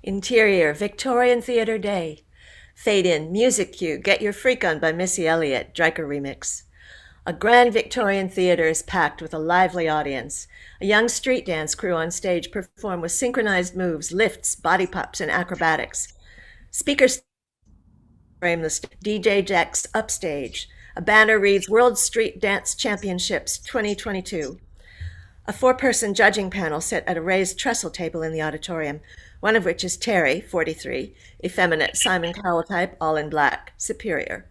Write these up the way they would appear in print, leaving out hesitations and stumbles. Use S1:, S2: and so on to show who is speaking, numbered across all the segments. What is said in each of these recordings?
S1: Interior, Victorian Theatre Day. Fade in, music cue, Get Your Freak On by Missy Elliott, Dryker remix. A grand Victorian theatre is packed with a lively audience. A young street dance crew on stage perform with synchronized moves, lifts, body pops, and acrobatics. Speakers frame the DJ decks upstage. A banner reads World Street Dance Championships 2022. A four-person judging panel sit at a raised trestle table in the auditorium, one of which is Terry, 43, effeminate Simon Cowell type, all in black, superior.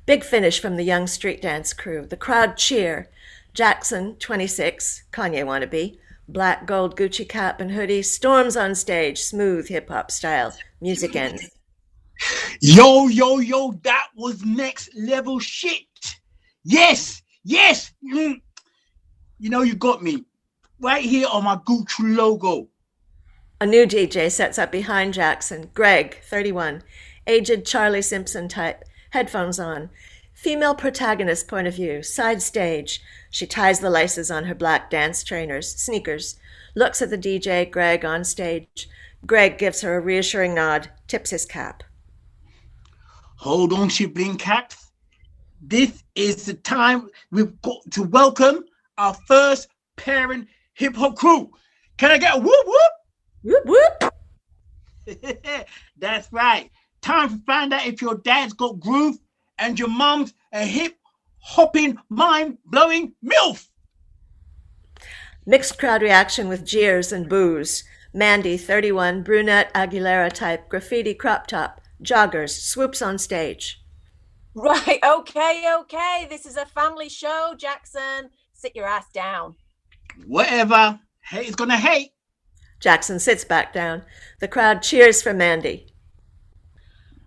S1: Big finish from the young street dance crew. The crowd cheer. Jackson, 26, Kanye wannabe, black gold Gucci cap and hoodie, storms on stage, smooth hip-hop style. Music ends.
S2: Yo, yo, yo, that was next level shit. Yes, yes. You know you got me. Right here on my Gucci logo.
S1: A new DJ sets up behind Jackson. Greg, 31, aged Charlie Simpson type, headphones on. Female protagonist point of view, side stage. She ties the laces on her black dance trainers, sneakers, looks at the DJ, Greg, on stage. Greg gives her a reassuring nod, tips his cap.
S2: Hold on, shibling caps. This is the time we've got to welcome our first parent hip-hop crew. Can I get a whoop whoop?
S1: Whoop whoop.
S2: That's right. Time to find out if your dad's got groove and your mum's a hip-hopping, mind-blowing MILF.
S1: Mixed crowd reaction with jeers and boos. Mandy, 31, brunette Aguilera type, graffiti crop top, joggers, swoops on stage.
S3: Right, okay. This is a family show, Jackson. Sit your ass down.
S2: Whatever. Hate's gonna hate.
S1: Jackson sits back down. The crowd cheers for Mandy.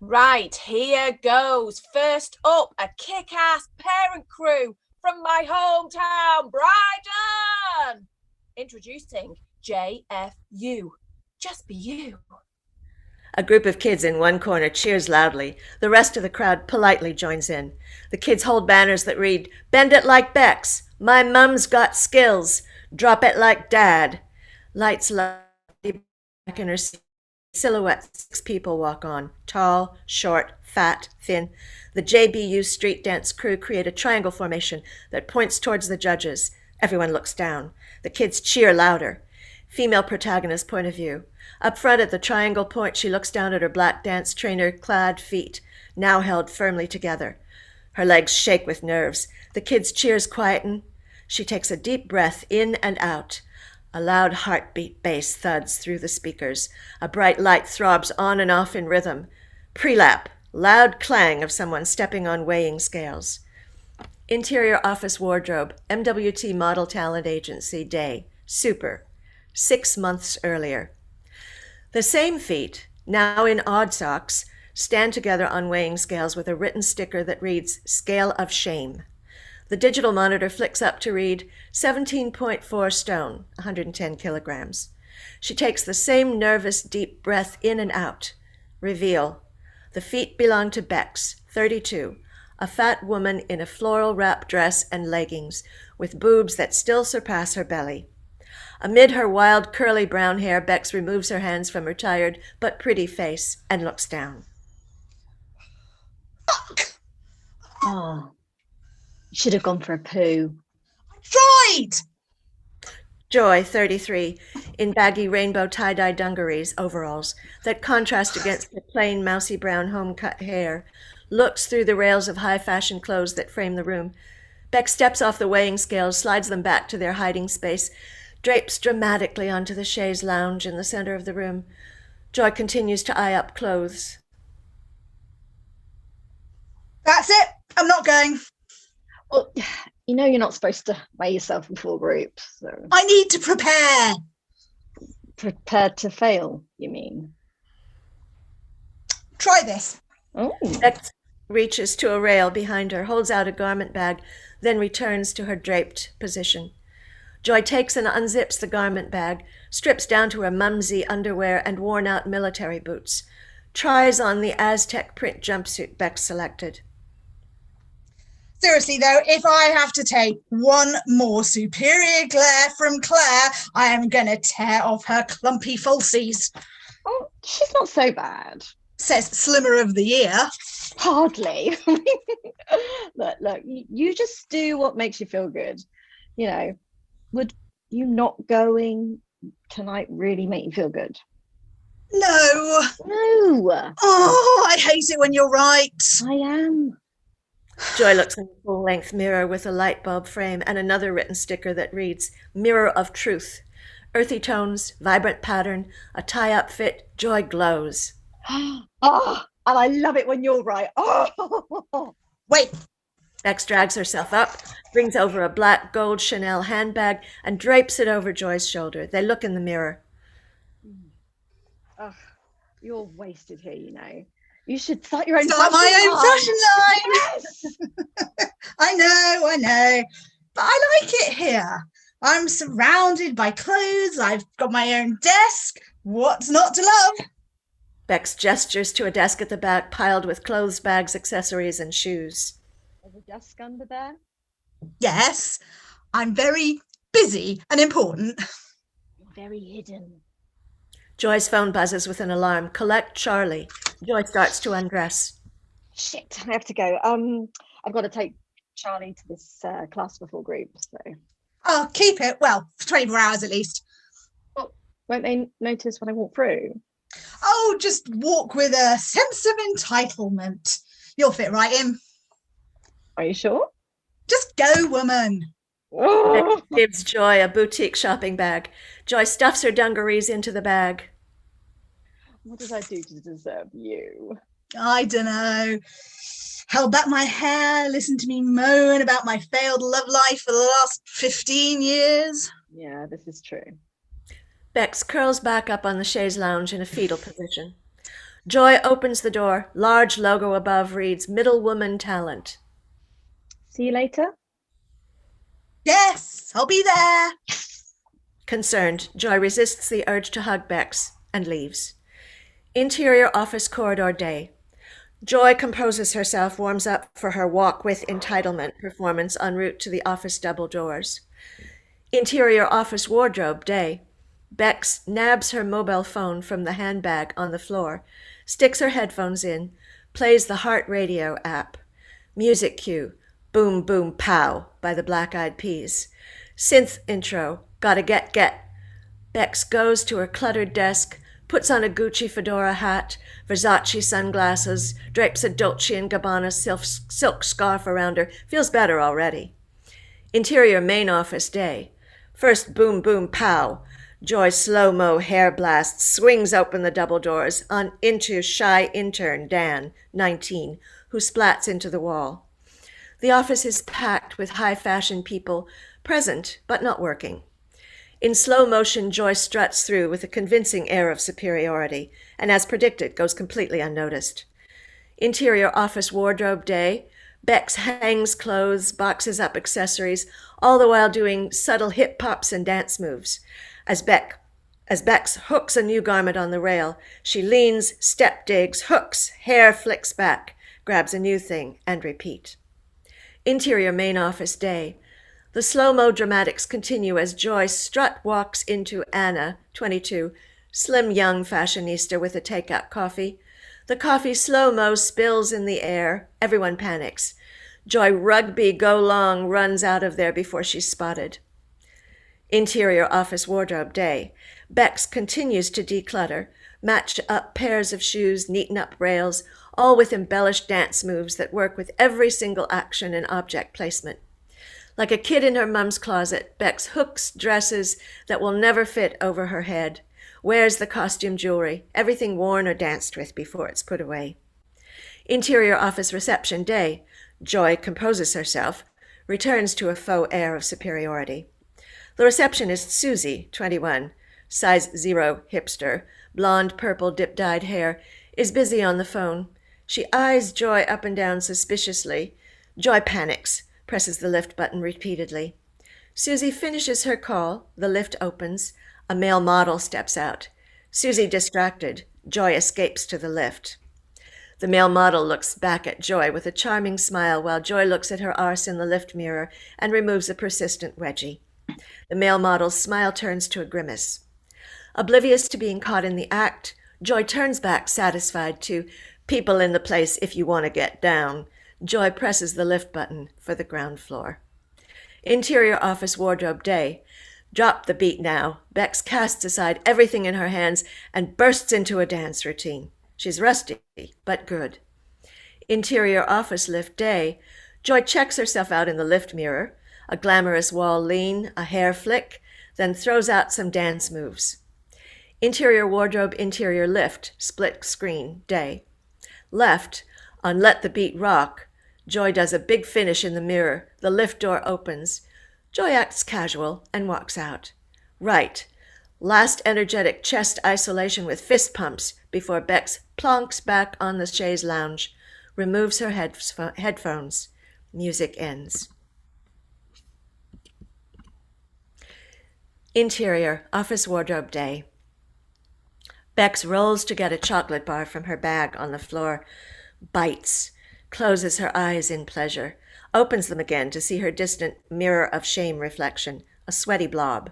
S3: Right, here goes. First up, a kick-ass parent crew from my hometown, Brighton. Introducing JFU. Just be you.
S1: A group of kids in one corner cheers loudly. The rest of the crowd politely joins in. The kids hold banners that read, Bend it like Bex, My mum's got skills, Drop it like Dad. Lights light back in her silhouette. 6 people walk on, tall, short, fat, thin. The JBU street dance crew create a triangle formation that points towards the judges. Everyone looks down. The kids cheer louder. Female protagonist point of view. Up front at the triangle point, she looks down at her black dance trainer-clad feet, now held firmly together. Her legs shake with nerves. The kids' cheers quieten. She takes a deep breath in and out. A loud heartbeat bass thuds through the speakers. A bright light throbs on and off in rhythm. Pre-lap, loud clang of someone stepping on weighing scales. Interior office wardrobe, MWT Model Talent Agency, day, super, 6 months earlier. The same feet, now in odd socks, stand together on weighing scales with a written sticker that reads, Scale of Shame. The digital monitor flicks up to read 17.4 stone, 110 kilograms. She takes the same nervous, deep breath in and out. Reveal. The feet belong to Bex, 32, a fat woman in a floral wrap dress and leggings, with boobs that still surpass her belly. Amid her wild, curly brown hair, Bex removes her hands from her tired but pretty face and looks down.
S4: Oh. Should have gone for a poo.
S5: I tried!
S1: Joy, 33, in baggy rainbow tie-dye dungarees, overalls, that contrast against the plain, mousy brown home-cut hair, looks through the rails of high-fashion clothes that frame the room. Beck steps off the weighing scales, slides them back to their hiding space, drapes dramatically onto the chaise lounge in the center of the room. Joy continues to eye up clothes.
S5: That's it. I'm not going.
S4: Well, you know you're not supposed to weigh yourself before groups. So.
S5: I need to prepare.
S4: Prepared to fail, you mean?
S5: Try this.
S4: Oh.
S1: Beck reaches to a rail behind her, holds out a garment bag, then returns to her draped position. Joy takes and unzips the garment bag, strips down to her mumsy underwear and worn-out military boots, tries on the Aztec print jumpsuit Beck selected.
S5: Seriously, though, if I have to take one more superior glare from Claire, I am going to tear off her clumpy falsies.
S4: Oh, she's not so bad.
S5: Says Slimmer of the Year.
S4: Hardly. Look, you just do what makes you feel good. You know, would you not going tonight really make you feel good?
S5: No.
S4: No,
S5: Oh, I hate it when you're right.
S4: I am.
S1: Joy looks in the full-length mirror with a light bulb frame and another written sticker that reads, Mirror of Truth. Earthy tones, vibrant pattern, a tie-up fit, Joy glows.
S4: Oh, and I love it when you're right. Oh,
S5: Wait,
S1: Bex drags herself up, brings over a black gold Chanel handbag, and drapes it over Joy's shoulder. They look in the mirror.
S4: oh, you're wasted here, you know. You should start your own
S5: start my own fashion line.
S4: Yes.
S5: I know. But I like it here. I'm surrounded by clothes. I've got my own desk. What's not to love?
S1: Bex gestures to a desk at the back piled with clothes, bags, accessories, and shoes.
S4: There's a desk under there.
S5: Yes, I'm very busy and important.
S4: You're very hidden.
S1: Joy's phone buzzes with an alarm. Collect Charlie. Joy starts to undress.
S4: Shit, I have to go. I've got to take Charlie to this class before group, so.
S5: I'll keep it, well, for 24 hours at least.
S4: Well, won't they notice when I walk through?
S5: Oh, just walk with a sense of entitlement. You'll fit right in.
S4: Are you sure?
S5: Just go, woman.
S1: Bex gives Joy a boutique shopping bag. Joy stuffs her dungarees into the bag.
S4: What did I do to deserve you?
S5: I don't know. Held back my hair, listened to me moan about my failed love life for the last 15 years.
S4: Yeah, this is true.
S1: Bex curls back up on the chaise lounge in a fetal position. Joy opens the door. Large logo above reads, Middle Woman Talent.
S4: See you later.
S5: Yes, I'll be there.
S1: Concerned, Joy resists the urge to hug Bex and leaves. Interior office corridor day. Joy composes herself, warms up for her Walk with Entitlement performance en route to the office double doors. Interior office wardrobe day. Bex nabs her mobile phone from the handbag on the floor, sticks her headphones in, plays the Heart Radio app. Music cue, Boom Boom Pow by the Black Eyed Peas. Synth intro, Gotta Get. Bex goes to her cluttered desk, puts on a Gucci fedora hat, Versace sunglasses, drapes a Dolce & Gabbana silk scarf around her, feels better already. Interior main office day. First boom boom pow. Joy's slow-mo hair blast swings open the double doors on into shy intern Dan, 19, who splats into the wall. The office is packed with high-fashion people, present but not working. In slow motion, Joy struts through with a convincing air of superiority, and as predicted, goes completely unnoticed. Interior office wardrobe day. Bex hangs clothes, boxes up accessories, all the while doing subtle hip pops and dance moves. As Bex hooks a new garment on the rail, she leans, step digs, hooks, hair flicks back, grabs a new thing, and repeat. Interior main office day. The slow-mo dramatics continue as Joy strut walks into Anna, 22, slim young fashionista with a takeout coffee. The coffee slow-mo spills in the air. Everyone panics. Joy rugby go long runs out of there before she's spotted. Interior office wardrobe day. Bex continues to declutter, match up pairs of shoes, neaten up rails, all with embellished dance moves that work with every single action and object placement. Like a kid in her mum's closet, Bex hooks dresses that will never fit over her head, wears the costume jewelry, everything worn or danced with before it's put away. Interior office reception day. Joy composes herself, returns to a faux air of superiority. The receptionist, Susie, 21, size 0 hipster, blonde purple dip-dyed hair, is busy on the phone. She eyes Joy up and down suspiciously. Joy panics, presses the lift button repeatedly. Susie finishes her call. The lift opens. A male model steps out. Susie distracted. Joy escapes to the lift. The male model looks back at Joy with a charming smile while Joy looks at her arse in the lift mirror and removes a persistent wedgie. The male model's smile turns to a grimace. Oblivious to being caught in the act, Joy turns back, satisfied, to people in the place if you want to get down. Joy presses the lift button for the ground floor. Interior office wardrobe day. Drop the beat now. Bex casts aside everything in her hands and bursts into a dance routine. She's rusty, but good. Interior office lift day. Joy checks herself out in the lift mirror. A glamorous wall lean, a hair flick, then throws out some dance moves. Interior wardrobe, interior lift, split screen, day. Left, on Let the Beat Rock, Joy does a big finish in the mirror. The lift door opens. Joy acts casual and walks out. Right, last energetic chest isolation with fist pumps before Bex plonks back on the chaise lounge, removes her headphones. Music ends. Interior, office wardrobe day. Bex rolls to get a chocolate bar from her bag on the floor, bites, closes her eyes in pleasure, opens them again to see her distant mirror of shame reflection, a sweaty blob.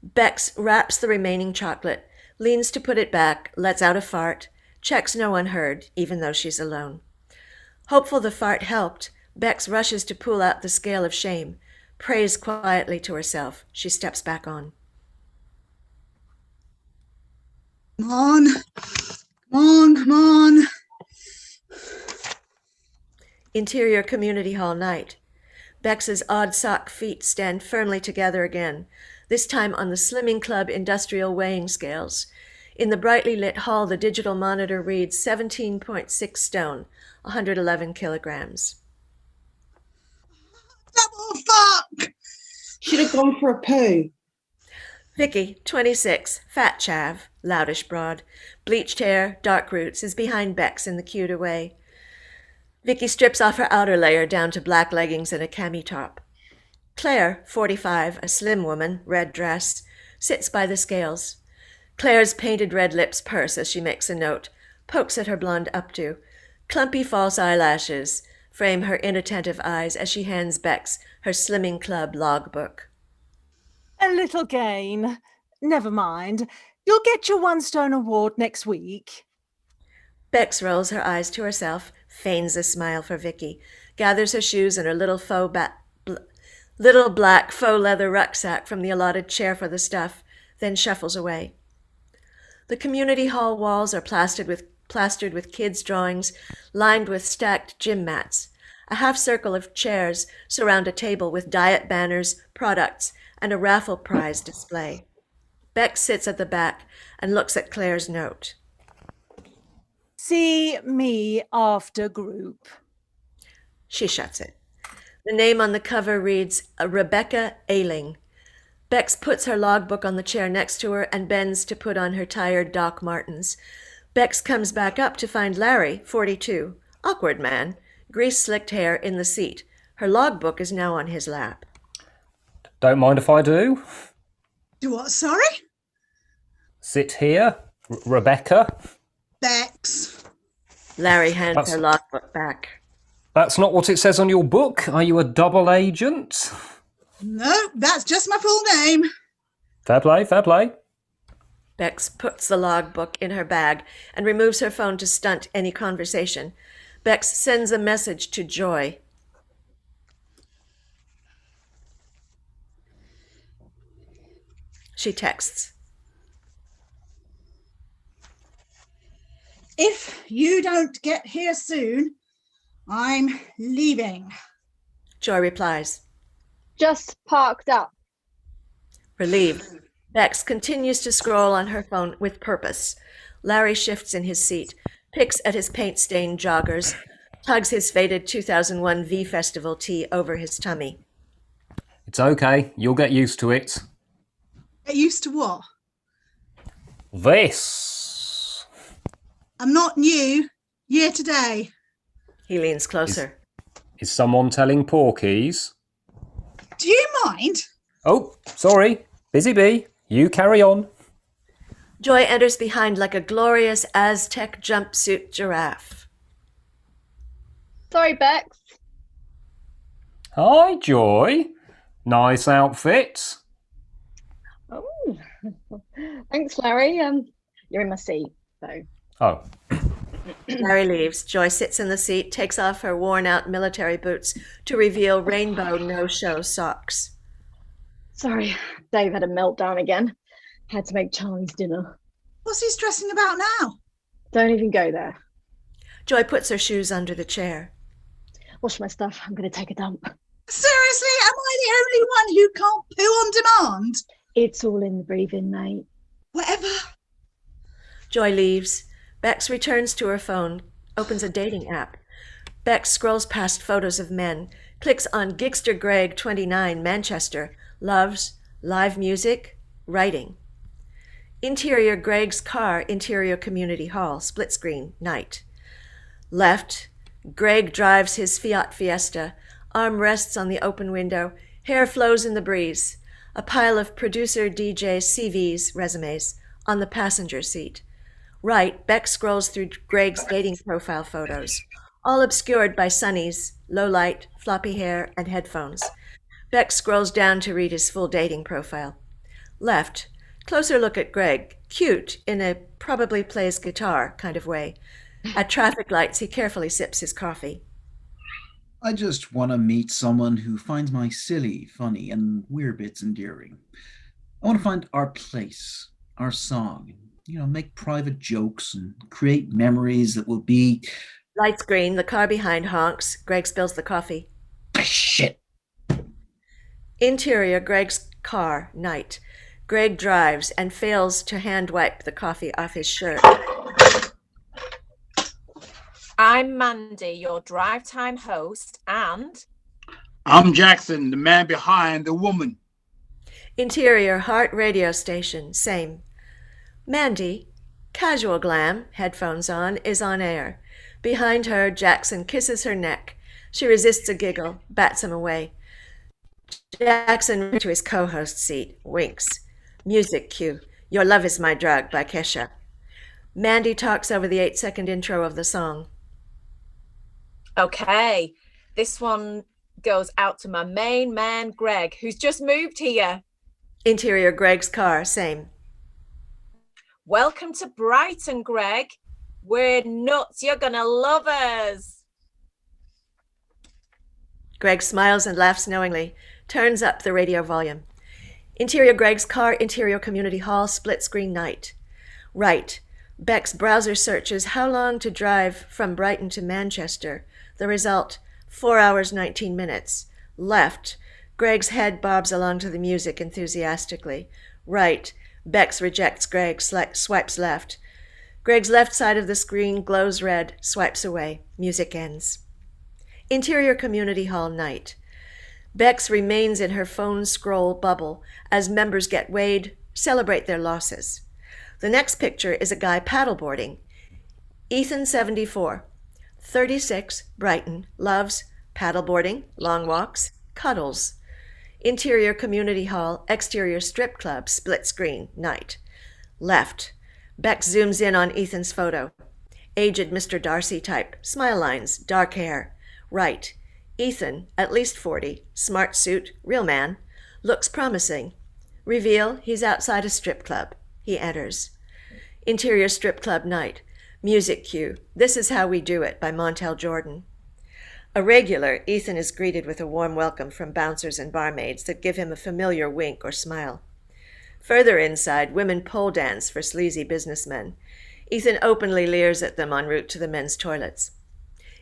S1: Bex wraps the remaining chocolate, leans to put it back, lets out a fart, checks no one heard, even though she's alone. Hopeful the fart helped, Bex rushes to pull out the scale of shame, prays quietly to herself. She steps back on.
S5: Come on. Come on, come on.
S1: Interior community hall night. Bex's odd sock feet stand firmly together again, this time on the Slimming Club industrial weighing scales. In the brightly lit hall, the digital monitor reads 17.6 stone, 111 kilograms.
S5: Double fuck!
S6: Should have gone for a poo.
S1: Vicky, 26, fat chav, loudish broad, bleached hair, dark roots, is behind Bex in the cued away. Vicky strips off her outer layer down to black leggings and a cami top. Claire, 45, a slim woman, red dress, sits by the scales. Claire's painted red lips purse as she makes a note, pokes at her blonde updo. Clumpy false eyelashes frame her inattentive eyes as she hands Bex her Slimming Club logbook.
S7: A little gain. Never mind. You'll get your 1 stone award next week.
S1: Bex rolls her eyes to herself, feigns a smile for Vicky, gathers her shoes and her little little black faux leather rucksack from the allotted chair for the stuff, then shuffles away. The community hall walls are plastered with kids' drawings, lined with stacked gym mats. A half circle of chairs surround a table with diet banners, products, and a raffle prize display. Bex sits at the back and looks at Claire's note.
S7: See me after group.
S1: She shuts it. The name on the cover reads Rebecca Ailing. Bex puts her logbook on the chair next to her and bends to put on her tired Doc Martens. Bex comes back up to find Larry, 42, awkward man, grease-slicked hair in the seat. Her logbook is now on his lap.
S8: Don't mind if I do.
S5: Do what, sorry?
S8: Sit here, Rebecca.
S5: Bex.
S1: Larry hands her logbook back.
S8: That's not what it says on your book. Are you a double agent?
S5: No, that's just my full name.
S8: Fair play, fair play.
S1: Bex puts the logbook in her bag and removes her phone to stunt any conversation. Bex sends a message to Joy. She texts.
S5: If you don't get here soon, I'm leaving.
S1: Joy replies.
S4: Just parked up.
S1: Relieved, Bex continues to scroll on her phone with purpose. Larry shifts in his seat, picks at his paint-stained joggers, tugs his faded 2001 V Festival tee over his tummy.
S8: It's okay. You'll get used to it.
S5: Get used to what?
S8: This.
S5: I'm not new. Year today.
S1: He leans closer.
S8: Is someone telling porkies?
S5: Do you mind?
S8: Oh, sorry. Busy bee. You carry on.
S1: Joy enters behind like a glorious Aztec jumpsuit giraffe.
S4: Sorry, Bex.
S8: Hi, Joy. Nice outfit.
S4: Oh, thanks, Larry. You're in my seat. So
S8: Oh,
S1: Mary leaves. Joy sits in the seat, takes off her worn-out military boots to reveal rainbow no-show socks.
S4: sorry, Dave had a meltdown again. Had to make Charlie's dinner.
S5: What's he stressing about now?
S4: Don't even go there.
S1: Joy puts her shoes under the chair.
S4: Wash my stuff. I'm going to take a dump.
S5: Seriously, am I the only one who can't poo on demand?
S4: It's all in the breathing, mate.
S5: Whatever.
S1: Joy leaves. Bex returns to her phone, opens a dating app. Bex scrolls past photos of men, clicks on Gigster Greg 29, Manchester, loves, live music, writing. Interior Greg's car, interior community hall, split screen, night. Left, Greg drives his Fiat Fiesta, arm rests on the open window, hair flows in the breeze. A pile of producer DJ CVs, resumes, on the passenger seat. Right, Beck scrolls through Greg's dating profile photos, all obscured by sunnies, low light, floppy hair, and headphones. Beck scrolls down to read his full dating profile. Left, closer look at Greg, cute in a probably plays guitar kind of way. At traffic lights, he carefully sips his coffee.
S9: I just want to meet someone who finds my silly, funny, and weird bits endearing. I want to find our place, our song, make private jokes and create memories that will be...
S1: Lights green, the car behind honks. Greg spills the coffee.
S9: Shit.
S1: Interior, Greg's car, night. Greg drives and fails to hand wipe the coffee off his shirt.
S3: I'm Mandy, your drive time host, and
S2: I'm Jackson, the man behind the woman.
S1: Interior, Heart radio station, same. Mandy, casual glam, headphones on, is on air. Behind her, Jackson kisses her neck. She resists a giggle, bats him away. Jackson to his co-host seat, winks. Music cue, Your Love Is My Drug by Kesha. Mandy talks over the 8-second intro of the song.
S3: okay, this one goes out to my main man, Greg, who's just moved here.
S1: Interior, Greg's car, same.
S3: Welcome to Brighton, Greg. We're nuts. You're gonna love us.
S1: Greg smiles and laughs knowingly, turns up the radio volume. Interior, Greg's car, interior community hall, split screen night. Right, Beck's browser searches how long to drive from Brighton to Manchester. The result, 4 hours, 19 minutes. Left, Greg's head bobs along to the music enthusiastically. Right, Bex rejects Greg, swipes left. Greg's left side of the screen glows red, swipes away. Music ends. Interior community hall night. Bex remains in her phone scroll bubble as members get weighed, celebrate their losses. The next picture is a guy paddleboarding. Ethan, 74, 36, Brighton, loves paddleboarding, long walks, cuddles. Interior community hall, exterior strip club, split screen, night. Left, Bex zooms in on Ethan's photo. Aged Mr. Darcy type, smile lines, dark hair. Right, Ethan, at least 40, smart suit, real man, looks promising. Reveal, he's outside a strip club. He enters. Interior strip club night. Music cue, This Is How We Do It by Montel Jordan. A regular, Ethan is greeted with a warm welcome from bouncers and barmaids that give him a familiar wink or smile. Further inside, women pole dance for sleazy businessmen. Ethan openly leers at them en route to the men's toilets.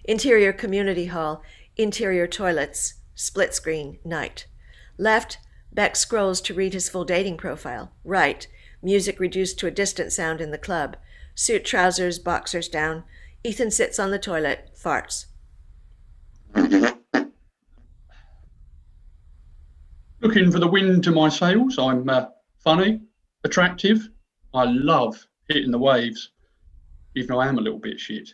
S1: Interior community hall, interior toilets, split screen, night. Left, Beck scrolls to read his full dating profile. Right, music reduced to a distant sound in the club. Suit, trousers, boxers down. Ethan sits on the toilet, farts.
S10: Looking for the wind to my sails. I'm funny, attractive. I love hitting the waves, even though I am a little bit shit.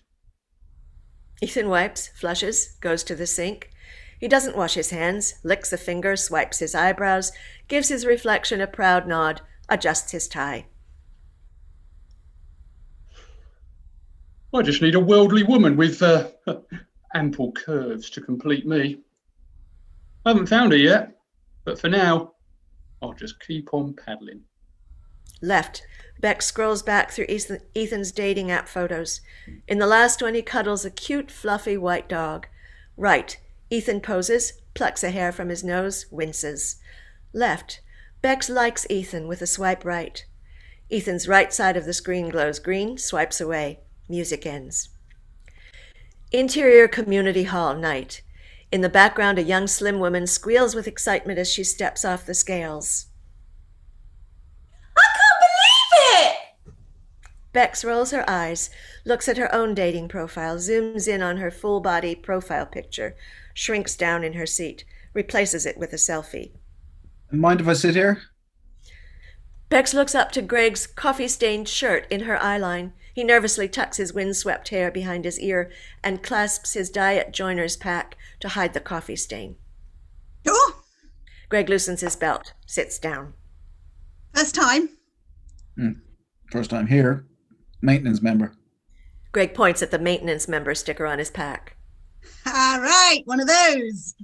S1: Ethan wipes, flushes, goes to the sink. He doesn't wash his hands, licks a finger, swipes his eyebrows, gives his reflection a proud nod, adjusts his tie.
S10: I just need a worldly woman with ample curves to complete me. I haven't found her yet, but for now, I'll just keep on paddling.
S1: Left, Beck scrolls back through Ethan's dating app photos. In the last one, he cuddles a cute, fluffy white dog. Right, Ethan poses, plucks a hair from his nose, winces. Left, Bex likes Ethan with a swipe right. Ethan's right side of the screen glows green, swipes away. Music ends. Interior community hall, night. In the background, a young slim woman squeals with excitement as she steps off the scales.
S11: I can't believe it!
S1: Bex rolls her eyes, looks at her own dating profile, zooms in on her full-body profile picture, shrinks down in her seat, replaces it with a selfie.
S9: Mind if I sit here?
S1: Bex looks up to Greg's coffee-stained shirt in her eyeline. He nervously tucks his windswept hair behind his ear and clasps his diet joiner's pack to hide the coffee stain.
S5: Sure.
S1: Greg loosens his belt, sits down.
S5: First time.
S9: First time here. Maintenance member.
S1: Greg points at the maintenance member sticker on his pack.
S5: All right, one of those.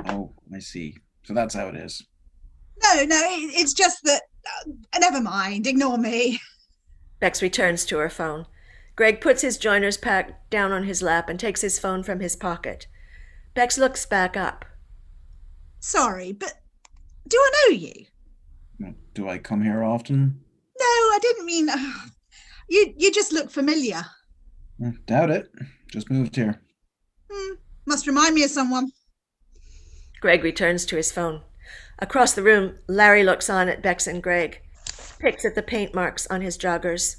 S9: Oh, I see. So that's how it is.
S5: No, it's just that. Never mind, ignore me.
S1: Bex returns to her phone. Greg puts his joiner's pack down on his lap and takes his phone from his pocket. Bex looks back up.
S5: Sorry, but do I know you?
S9: Do I come here often?
S5: No, I didn't mean. You just look familiar.
S9: Doubt it. Just moved here.
S5: Must remind me of someone.
S1: Greg returns to his phone. Across the room, Larry looks on at Bex and Greg, picks at the paint marks on his joggers.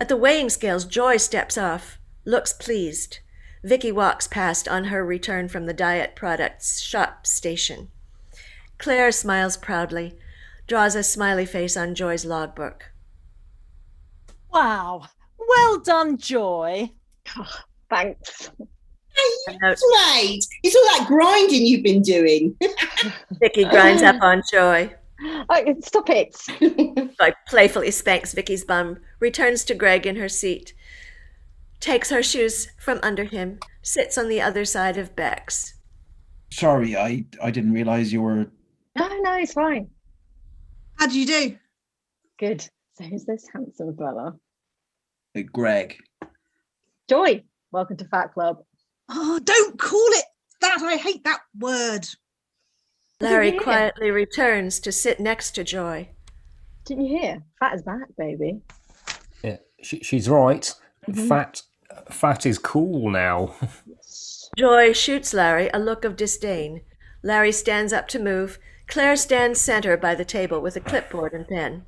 S1: At the weighing scales, Joy steps off, looks pleased. Vicky walks past on her return from the diet products shop station. Claire smiles proudly, draws a smiley face on Joy's logbook.
S7: Wow. Well done, Joy.
S4: Oh, thanks.
S11: Right. It's all that grinding you've been doing.
S1: Vicky grinds up on Joy.
S4: Oh, stop it.
S1: Joy playfully spanks Vicky's bum, returns to Greg in her seat, takes her shoes from under him, sits on the other side of Bex.
S9: Sorry, I didn't realize you were...
S4: No, it's fine.
S5: How do you do?
S4: Good. So who's this handsome fella?
S9: Greg.
S4: Joy, welcome to Fat Club.
S5: Oh, don't call it that. I hate that word.
S1: Larry quietly returns to sit next to Joy.
S4: Didn't you hear? Fat is back, baby.
S8: Yeah, she's right. Fat is cool now.
S1: Joy shoots Larry a look of disdain. Larry stands up to move. Claire stands center by the table with a clipboard and pen.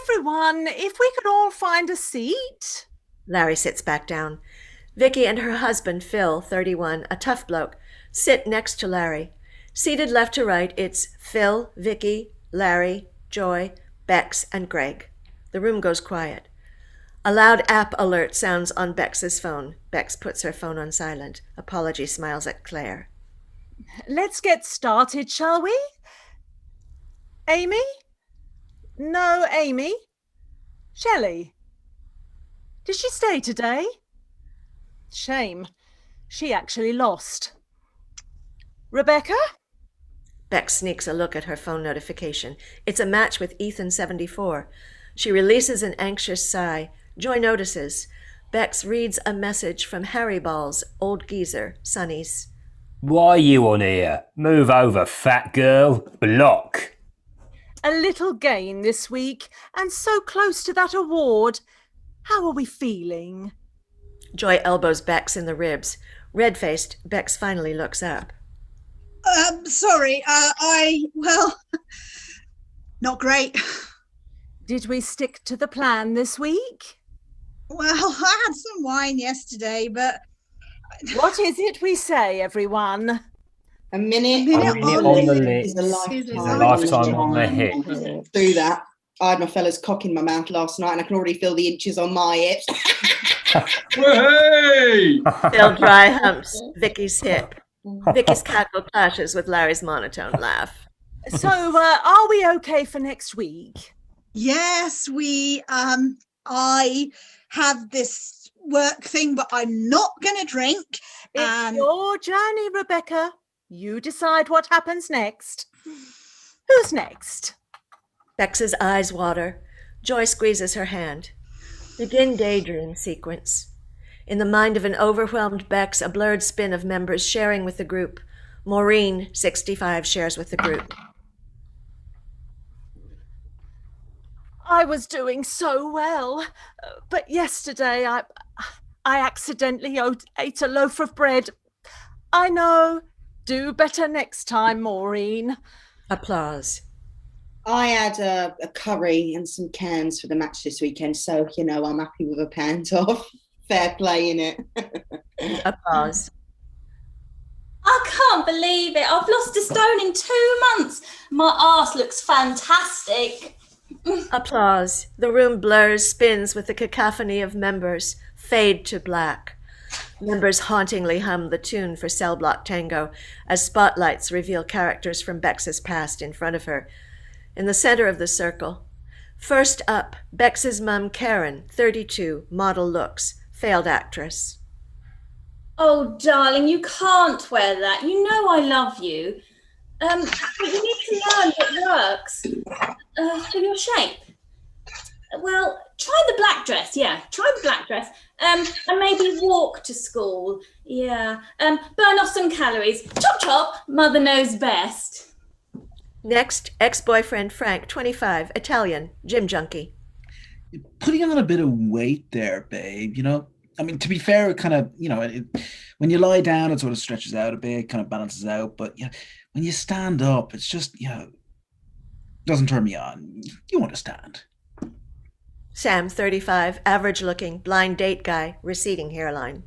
S7: Everyone, if we could all find a seat.
S1: Larry sits back down. Vicky and her husband, Phil, 31, a tough bloke, sit next to Larry. Seated left to right, it's Phil, Vicky, Larry, Joy, Bex, and Greg. The room goes quiet. A loud app alert sounds on Bex's phone. Bex puts her phone on silent. Apology smiles at Claire.
S7: Let's get started, shall we? Amy? No, Amy. Shelley? Did she stay today? Shame. She actually lost. Rebecca?
S1: Bex sneaks a look at her phone notification. It's a match with Ethan 74. She releases an anxious sigh. Joy notices. Bex reads a message from Harry Ball's old geezer, Sonny's.
S8: Why you on here? Move over, fat girl. Block.
S7: A little gain this week, and so close to that award. How are we feeling?
S1: Joy elbows Bex in the ribs. Red-faced, Bex finally looks up.
S5: Sorry, not great.
S7: Did we stick to the plan this week?
S5: Well, I had some wine yesterday, but...
S7: What is it we say, everyone?
S11: A minute
S8: on the lip
S11: is a lifetime,
S8: a lifetime on the hip.
S11: Do that. I had my fella's cock in my mouth last night and I can already feel the inches on my hips.
S10: Hey!
S1: Phil dry humps Vicky's hip. Vicky's cackle clashes with Larry's monotone laugh.
S7: So, are we okay for next week?
S5: Yes, I have this work thing, but I'm not going to drink.
S7: It's your journey, Rebecca. You decide what happens next. Who's next?
S1: Bex's eyes water. Joy squeezes her hand. Begin daydream sequence. In the mind of an overwhelmed Bex, a blurred spin of members sharing with the group. Maureen, 65, shares with the group.
S7: I was doing so well, but yesterday I accidentally ate a loaf of bread. I know. Do better next time, Maureen.
S1: Applause.
S11: I had a curry and some cans for the match this weekend, so, you know, I'm happy with a pound off. Fair play, innit?
S1: Applause.
S12: I can't believe it. I've lost a stone in 2 months. My arse looks fantastic.
S1: Applause. The room blurs, spins with the cacophony of members. Fade to black. Members hauntingly hum the tune for Cell Block Tango as spotlights reveal characters from Bex's past in front of her. In the center of the circle. First up, Bex's mum, Karen, 32, model looks, failed actress.
S12: Oh, darling, you can't wear that. You know I love you. But you need to learn what works for your shape. Well, try the black dress. Yeah, try the black dress. And maybe walk to school. Yeah. Burn off some calories. Chop chop. Mother knows best.
S1: Next, ex-boyfriend Frank, 25, Italian, gym junkie.
S9: You're putting on a bit of weight there, babe, you know? I mean, to be fair, it kind of, you know, when you lie down, it sort of stretches out a bit, kind of balances out. But, you know, when you stand up, it's just, you know, doesn't turn me on. You understand.
S1: Sam, 35, average-looking, blind date guy, receding hairline.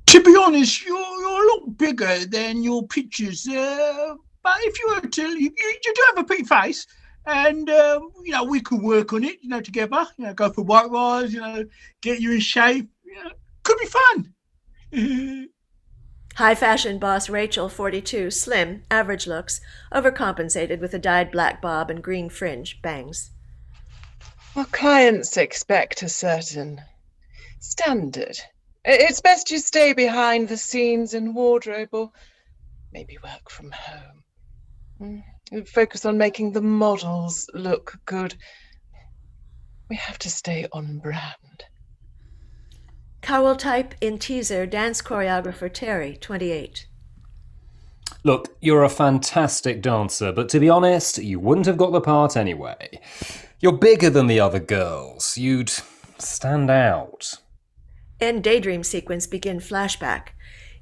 S2: To be honest, you're a lot bigger than your pictures. But if you were to, you do have a pretty face. And, you know, we could work on it, you know, together. You know, go for white rides, you know, get you in shape. You know, could be fun.
S1: High fashion boss Rachel, 42, slim, average looks, overcompensated with a dyed black bob and green fringe, bangs.
S13: Our clients expect a certain standard. It's best you stay behind the scenes in wardrobe or maybe work from home. Focus on making the models look good. We have to stay on brand.
S1: Cowl type in teaser, dance choreographer Terry, 28.
S8: Look, you're a fantastic dancer, but to be honest, you wouldn't have got the part anyway. You're bigger than the other girls. You'd stand out.
S1: End daydream sequence, begin flashback.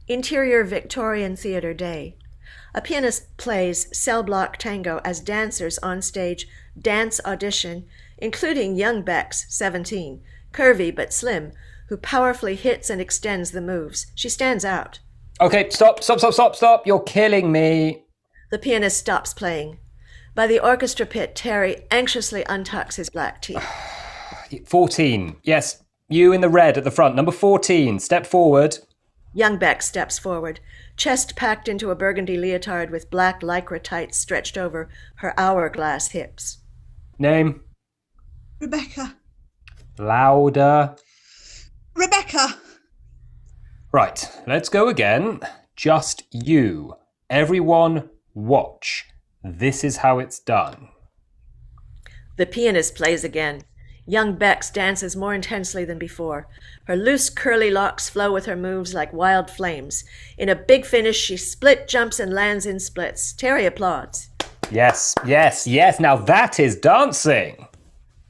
S1: Interior Victorian theater day. A pianist plays Cell Block Tango as dancers on stage dance audition, including young Bex, 17, curvy but slim, who powerfully hits and extends the moves. She stands out.
S8: Okay, stop. You're killing me.
S1: The pianist stops playing. By the orchestra pit, Terry anxiously untucks his black teeth.
S8: 14. Yes, you in the red at the front. Number 14. Step forward.
S1: Young Bex steps forward, chest packed into a burgundy leotard with black lycra tights stretched over her hourglass hips.
S8: Name?
S5: Rebecca.
S8: Louder.
S5: Rebecca.
S8: Right, let's go again. Just you. Everyone watch. This is how it's done.
S1: The pianist plays again. Young Bex dances more intensely than before. Her loose, curly locks flow with her moves like wild flames. In a big finish, she split jumps and lands in splits. Terry applauds.
S8: Yes. Now that is dancing.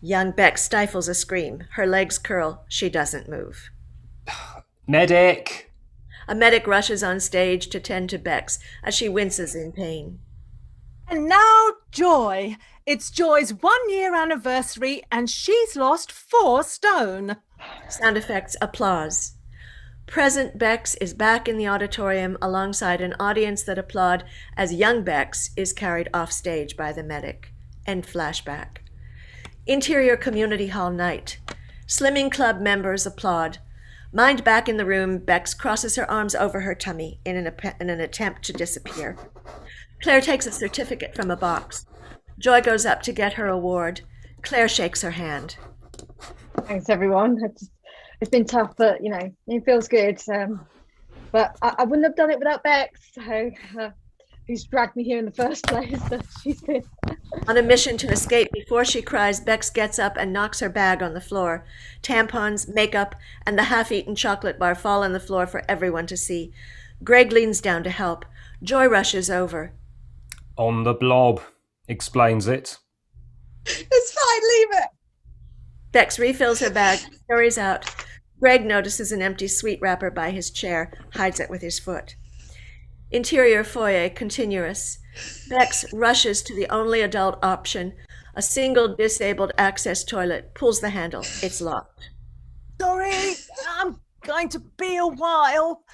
S1: Young Bex stifles a scream. Her legs curl. She doesn't move.
S8: Medic.
S1: A medic rushes on stage to tend to Bex as she winces in pain.
S7: And now Joy. It's Joy's 1-year anniversary and she's lost 4 stone.
S1: Sound effects, applause. Present Bex is back in the auditorium alongside an audience that applaud as young Bex is carried off stage by the medic. End flashback. Interior community hall night. Slimming club members applaud. Mind back in the room, Bex crosses her arms over her tummy in an attempt to disappear. Claire takes a certificate from a box. Joy goes up to get her award. Claire shakes her hand.
S4: Thanks, everyone. It's been tough, but, you know, it feels good. But I wouldn't have done it without Bex. So who's dragged me here in the first place. She's been.
S1: On a mission to escape before she cries, Bex gets up and knocks her bag on the floor. Tampons, makeup, and the half-eaten chocolate bar fall on the floor for everyone to see. Greg leans down to help. Joy rushes over.
S8: On the blob. Explains it.
S5: It's fine, leave it.
S1: Bex refills her bag, scurries out. Greg notices an empty sweet wrapper by his chair, hides it with his foot. Interior foyer, continuous. Bex rushes to the only adult option, a single disabled access toilet, pulls the handle. It's locked.
S7: Sorry, I'm going to be a while.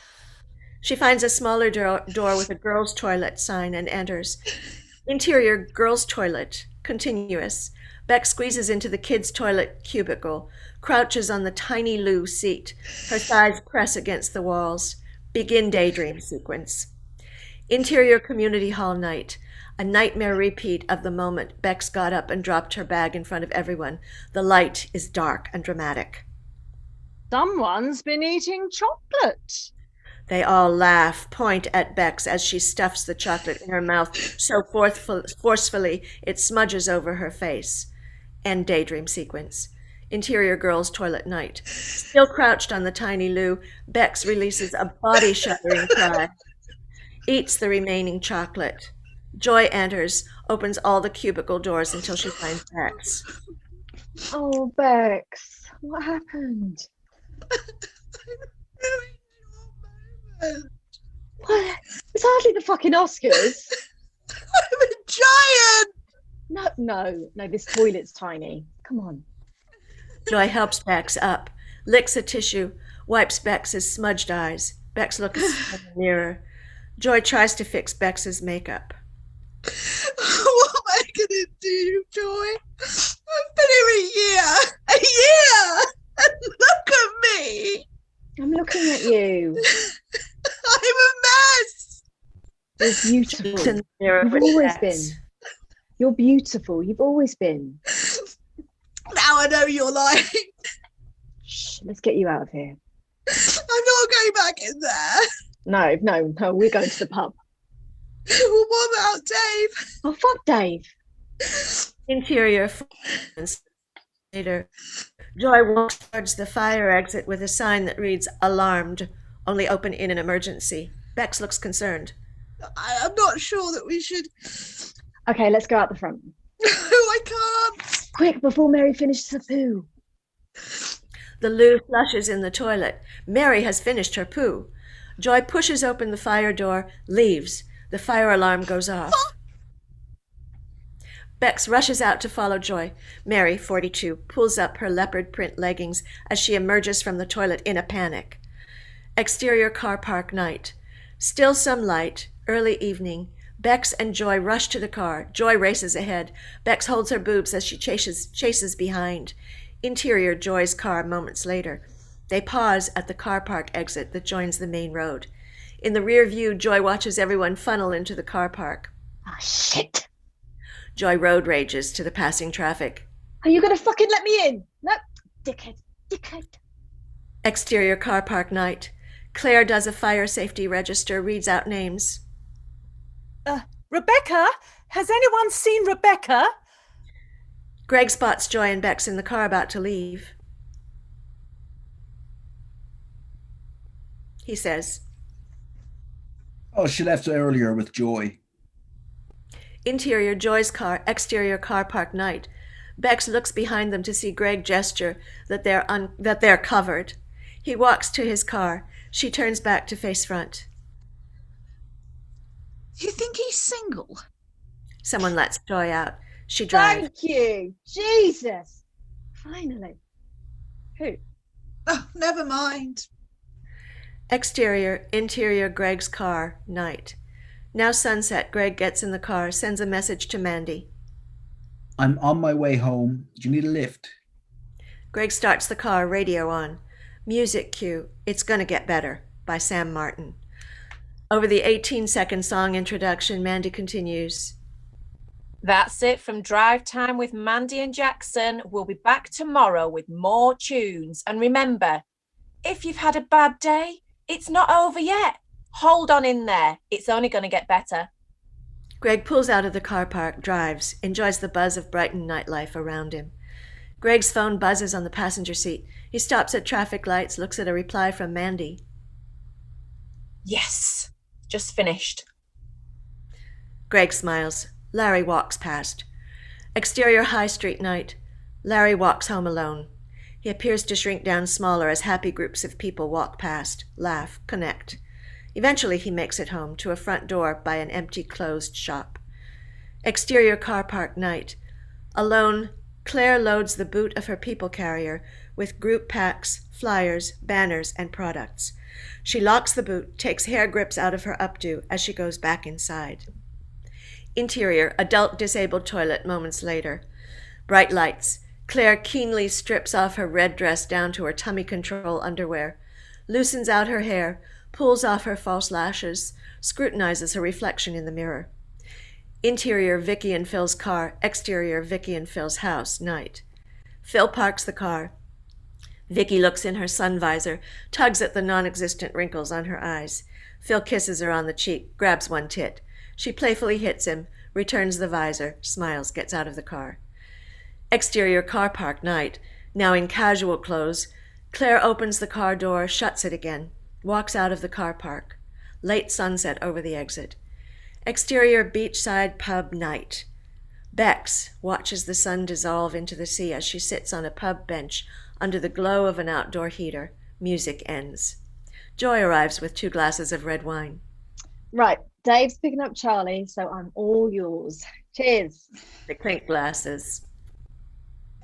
S1: She finds a smaller door with a girls' toilet sign and enters. Interior girls' toilet, continuous. Bex squeezes into the kids' toilet cubicle, crouches on the tiny loo seat. Her thighs press against the walls. Begin daydream sequence. Interior community hall night. A nightmare repeat of the moment Bex got up and dropped her bag in front of everyone. The light is dark and dramatic.
S7: Someone's been eating chocolate.
S1: They all laugh, point at Bex as she stuffs the chocolate in her mouth so forcefully it smudges over her face. End daydream sequence. Interior girls' toilet night. Still crouched on the tiny loo, Bex releases a body-shuddering cry. Eats the remaining chocolate. Joy enters, opens all the cubicle doors until she finds Bex.
S4: Oh, Bex, what happened? What? It's hardly the fucking Oscars.
S5: I'm a giant.
S4: No, this toilet's tiny. Come on.
S1: Joy helps Bex up, licks a tissue, wipes Bex's smudged eyes. Bex looks in the mirror. Joy tries to fix Bex's makeup.
S5: What am I gonna do, Joy? I've been here a year, and look at me.
S4: I'm looking at you.
S5: I'm a mess.
S4: You're beautiful.
S1: In the mirror
S4: You've
S1: with
S4: always
S1: Bex.
S4: been. You're beautiful. You've always been.
S5: Now I know you're lying.
S4: Shh, let's get you out of here.
S5: I'm not going back in there.
S4: No, we're going to the pub.
S5: Well, what about Dave?
S4: Oh, fuck Dave.
S1: Interior later. Joy walks towards the fire exit with a sign that reads alarmed, only open in an emergency. Bex looks concerned.
S5: I'm not sure that we should.
S4: Okay, let's go out the front.
S5: I can't.
S4: Quick, before Mary finishes her poo.
S1: The loo flushes in the toilet. Mary has finished her poo. Joy pushes open the fire door, leaves. The fire alarm goes off. Bex rushes out to follow Joy. Mary, 42, pulls up her leopard print leggings as she emerges from the toilet in a panic. Exterior car park night. Still some light, early evening. Bex and Joy rush to the car. Joy races ahead. Bex holds her boobs as she chases behind. Interior Joy's car moments later. They pause at the car park exit that joins the main road. In the rear view, Joy watches everyone funnel into the car park.
S4: Ah, shit.
S1: Joy road rages to the passing traffic.
S4: Are you going to fucking let me in? No, dickhead.
S1: Exterior car park night. Claire does a fire safety register, reads out names.
S7: Rebecca? Has anyone seen Rebecca?
S1: Greg spots Joy and Bex in the car about to leave. He says,
S9: Oh, she left earlier with Joy.
S1: Interior Joy's car, exterior car park night. Bex looks behind them to see Greg gesture that they're covered. He walks to his car. She turns back to face front.
S5: You think he's single?
S1: Someone lets Joy out. She drives.
S4: Thank you. Jesus. Finally. Who?
S5: Oh, never mind.
S1: Exterior, interior Greg's car, night. Now sunset, Greg gets in the car, sends a message to Mandy.
S9: I'm on my way home. Do you need a lift?
S1: Greg starts the car, radio on. Music cue, It's Gonna Get Better, by Sam Martin. Over the 18-second song introduction, Mandy continues.
S3: That's it from Drive Time with Mandy and Jackson. We'll be back tomorrow with more tunes. And remember, if you've had a bad day, it's not over yet. Hold on in there. It's only going to get better.
S1: Greg pulls out of the car park, drives, enjoys the buzz of Brighton nightlife around him. Greg's phone buzzes on the passenger seat. He stops at traffic lights, looks at a reply from Mandy.
S3: Yes, just finished.
S1: Greg smiles. Larry walks past. Exterior High Street night. Larry walks home alone. He appears to shrink down smaller as happy groups of people walk past, laugh, connect. Eventually he makes it home to a front door by an empty, closed shop. Exterior car park night. Alone, Claire loads the boot of her people carrier with group packs, flyers, banners, and products. She locks the boot, takes hair grips out of her updo as she goes back inside. Interior, adult disabled toilet moments later. Bright lights. Claire keenly strips off her red dress down to her tummy control underwear, loosens out her hair, pulls off her false lashes, scrutinizes her reflection in the mirror. Interior, Vicky and Phil's car. Exterior, Vicky and Phil's house, night. Phil parks the car. Vicky looks in her sun visor, tugs at the non-existent wrinkles on her eyes. Phil kisses her on the cheek, grabs one tit. She playfully hits him, returns the visor, smiles, gets out of the car. Exterior car park night. Now in casual clothes, Claire opens the car door, shuts it again, walks out of the car park. Late sunset over the exit. Exterior beachside pub night. Bex watches the sun dissolve into the sea as she sits on a pub bench under the glow of an outdoor heater. Music ends. Joy arrives with 2 glasses of red wine.
S4: Right, Dave's picking up Charlie, so I'm all yours. Cheers.
S1: The clink glasses.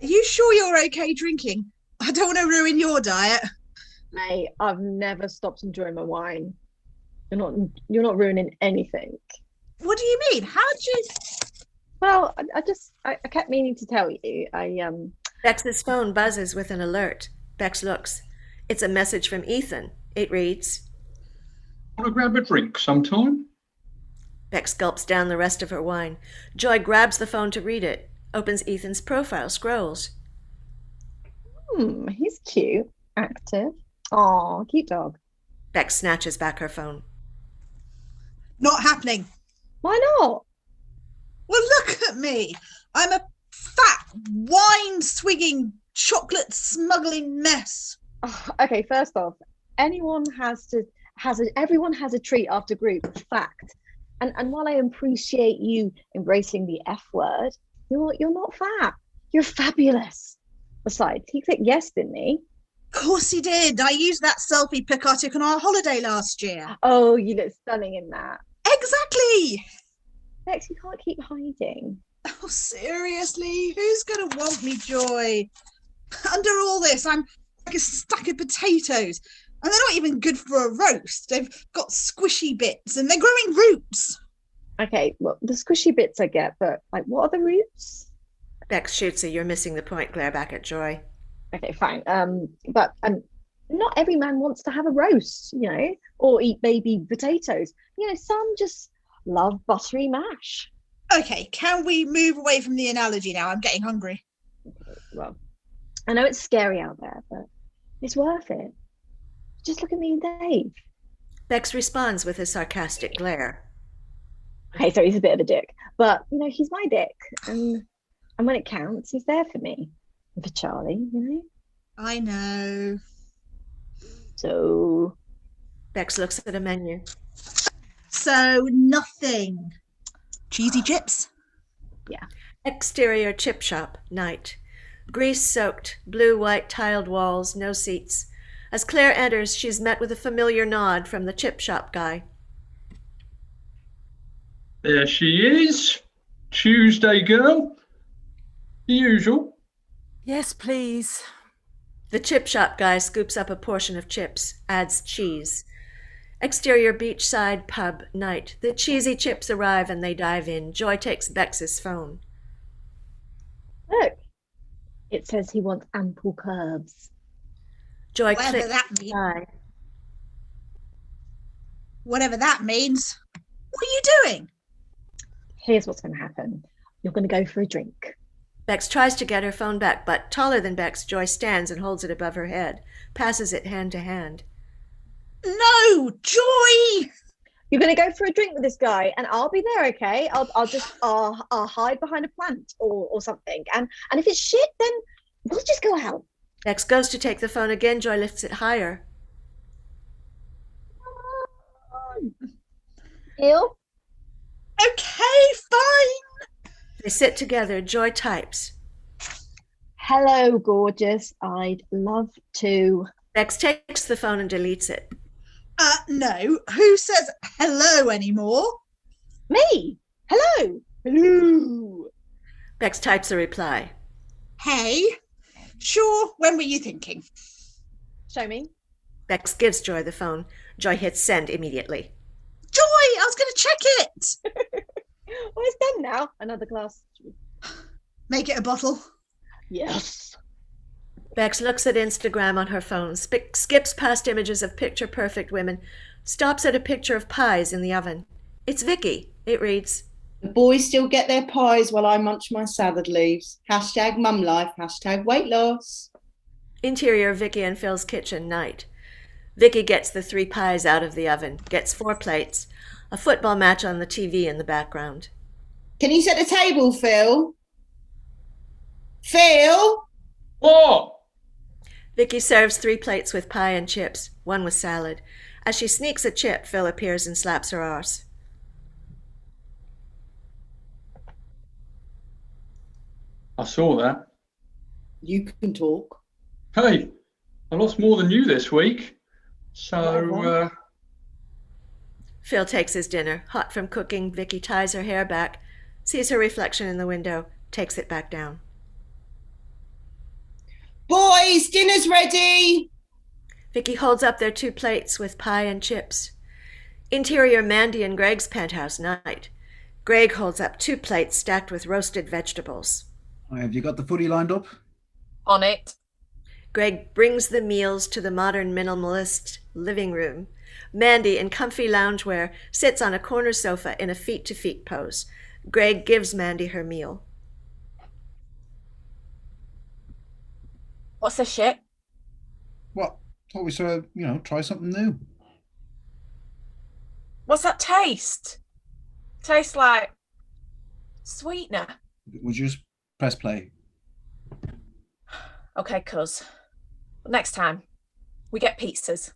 S5: Are you sure you're okay drinking? I don't want to ruin your diet.
S4: Mate, I've never stopped enjoying my wine. You're not ruining anything.
S5: What do you mean? How'd you?
S4: Well, I kept meaning to tell you.
S1: Bex's phone buzzes with an alert. Bex looks. It's a message from Ethan. It reads,
S10: "Want to grab a drink sometime?"
S1: Bex gulps down the rest of her wine. Joy grabs the phone to read it, opens Ethan's profile, scrolls.
S4: He's cute, active. Aw, cute dog.
S1: Bex snatches back her phone.
S5: Not happening.
S4: Why not?
S5: Well, look at me. I'm a fat, wine-swigging, chocolate-smuggling mess.
S4: Oh, okay, first off, everyone has a treat after group, fact. And while I appreciate you embracing the F word, you're not fat. You're fabulous. Besides, he clicked yes, didn't he?
S5: Of course he did. I used that selfie pic I took on our holiday last year.
S4: Oh, you look stunning in that.
S5: Exactly.
S4: Bex, you can't keep hiding.
S5: Oh, seriously? Who's going to want me, Joy? Under all this, I'm like a stack of potatoes. And they're not even good for a roast. They've got squishy bits and they're growing roots.
S4: Okay, well, the squishy bits I get, but like, what are the roots?
S1: Bex shoots her. You're missing the point. Glare back at Joy.
S4: Okay, fine. But not every man wants to have a roast, or eat baby potatoes. Some just love buttery mash.
S5: Okay, can we move away from the analogy now? I'm getting hungry.
S4: Well, I know it's scary out there, but it's worth it. Just look at me and Dave.
S1: Bex responds with a sarcastic glare.
S4: Okay, so he's a bit of a dick, but he's my dick, and when it counts, he's there for me, and for Charlie,
S5: I know.
S4: So,
S1: Bex looks at a menu.
S5: So nothing. Cheesy chips?
S4: Yeah.
S1: Exterior chip shop, night. Grease-soaked, blue-white tiled walls, no seats. As Claire enters, she's met with a familiar nod from the chip shop guy.
S10: There she is. Tuesday girl. The usual.
S7: Yes, please.
S1: The chip shop guy scoops up a portion of chips, adds cheese. Exterior beachside pub, night. The cheesy chips arrive and they dive in. Joy takes Bex's phone.
S4: Look, it says he wants ample curves.
S1: Joy
S5: Whatever
S1: clicks
S5: that means.
S1: die.
S5: Whatever that means. What are you doing?
S4: Here's what's going to happen. You're going to go for a drink.
S1: Bex tries to get her phone back, but taller than Bex, Joy stands and holds it above her head, passes it hand to hand.
S5: No, Joy!
S4: You're going to go for a drink with this guy, and I'll be there, okay? I'll hide behind a plant or something. And if it's shit, then we'll just go out.
S1: Bex goes to take the phone again. Joy lifts it higher.
S4: Ill?
S5: Okay, fine.
S1: They sit together. Joy types.
S4: Hello, gorgeous. I'd love to.
S1: Bex takes the phone and deletes it.
S5: No. Who says hello anymore?
S4: Me. Hello. Hello.
S1: Bex types a reply.
S5: Hey. Sure, when were you thinking?
S4: Show me.
S1: Bex gives Joy the phone. Joy hits send immediately.
S5: Joy, I was going to check it.
S4: Oh, it's done now. Another glass.
S5: Make it a bottle.
S4: Yes.
S1: Bex looks at Instagram on her phone, skips past images of picture-perfect women, stops at a picture of pies in the oven. It's Vicky. It reads,
S11: The boys still get their pies while I munch my salad leaves. Hashtag mum life. Hashtag weight loss.
S1: Interior Vicky and Phil's kitchen, night. Vicky gets the 3 pies out of the oven, gets 4 plates, a football match on the TV in the background.
S11: Can you set the table, Phil? Phil?
S10: What?
S1: Vicky serves 3 plates with pie and chips, 1 with salad. As she sneaks a chip, Phil appears and slaps her arse.
S10: I saw that.
S11: You can talk.
S10: Hey, I lost more than you this week. So,
S1: Phil takes his dinner, hot from cooking. Vicky ties her hair back, sees her reflection in the window, takes it back down.
S11: Boys, dinner's ready.
S1: Vicky holds up their 2 plates with pie and chips. Interior Mandy and Greg's penthouse, night. Greg holds up 2 plates stacked with roasted vegetables.
S9: Have you got the footy lined up?
S3: On it.
S1: Greg brings the meals to the modern minimalist living room. Mandy, in comfy loungewear, sits on a corner sofa in a feet-to-feet pose. Greg gives Mandy her meal.
S3: What's this shit?
S9: What? Thought we sort of, try something new.
S3: What's that taste? Tastes like sweetener.
S9: Would you just press play?
S3: Okay, cuz. Next time, we get pizzas.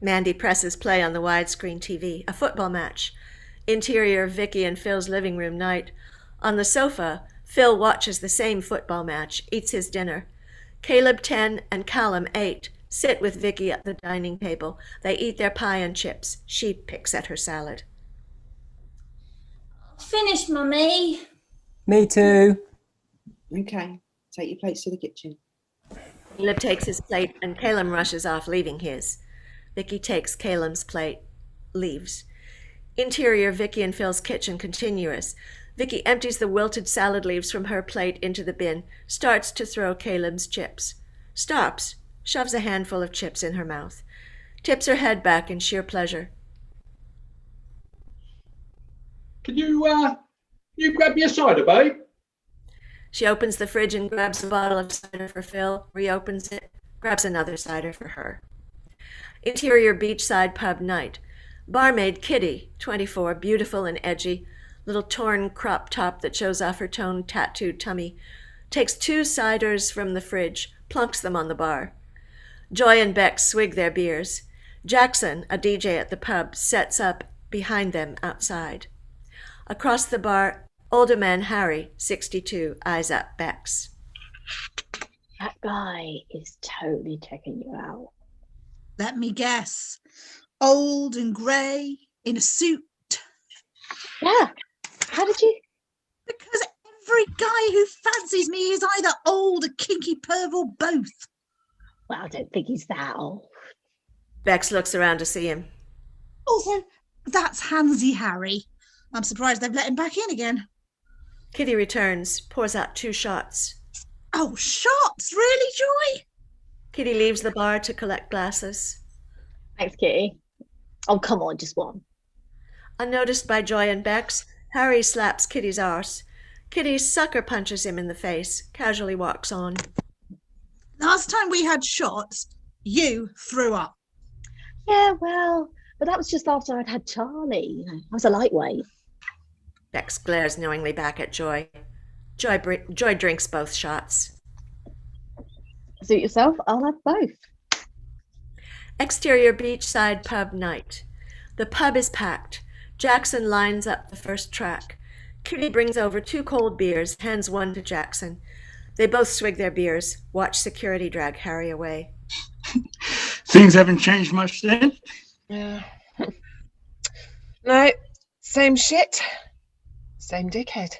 S1: Mandy presses play on the widescreen TV. A football match. Interior Vicky and Phil's living room, night. On the sofa, Phil watches the same football match, eats his dinner. Caleb, 10, and Callum, 8, sit with Vicky at the dining table. They eat their pie and chips. She picks at her salad.
S12: Finished, Mummy.
S8: Me too.
S11: Okay, take your plates to the kitchen.
S1: Caleb takes his plate and Caleb rushes off, leaving his. Vicky takes Caleb's plate, leaves. Interior Vicky and Phil's kitchen, continuous. Vicky empties the wilted salad leaves from her plate into the bin, starts to throw Caleb's chips. Stops, shoves a handful of chips in her mouth. Tips her head back in sheer pleasure.
S10: can you grab me a cider, babe?
S1: She opens the fridge and grabs a bottle of cider for Phil, reopens it, grabs another cider for her. Interior beachside pub, night. Barmaid Kitty, 24, beautiful and edgy, little torn crop top that shows off her toned, tattooed tummy, takes 2 ciders from the fridge, plunks them on the bar. Joy and Beck swig their beers. Jackson, a DJ at the pub, sets up behind them outside. Across the bar, older man Harry, 62, eyes up Bex.
S4: That guy is totally checking you out.
S5: Let me guess. Old and grey, in a suit.
S4: Yeah. How did you?
S5: Because every guy who fancies me is either old, a kinky perv, or both.
S4: Well, I don't think he's that old.
S1: Bex looks around to see him.
S5: Also, that's Handsy Harry. I'm surprised they've let him back in again.
S1: Kitty returns, pours out 2 shots.
S5: Oh, shots? Really, Joy?
S1: Kitty leaves the bar to collect glasses.
S4: Thanks, Kitty. Oh, come on, just one.
S1: Unnoticed by Joy and Bex, Harry slaps Kitty's arse. Kitty sucker punches him in the face, casually walks on.
S5: Last time we had shots, you threw up.
S4: Yeah, well, But that was just after I'd had Charlie. You know, I was a lightweight.
S1: Bex glares knowingly back at Joy. Joy drinks both shots.
S4: Suit yourself, I'll have both.
S1: Exterior beachside pub night. The pub is packed. Jackson lines up the first track. Kitty brings over 2 cold beers, hands one to Jackson. They both swig their beers, watch security drag Harry away.
S2: Things haven't changed much then?
S13: Yeah. No, same shit. Same dickhead.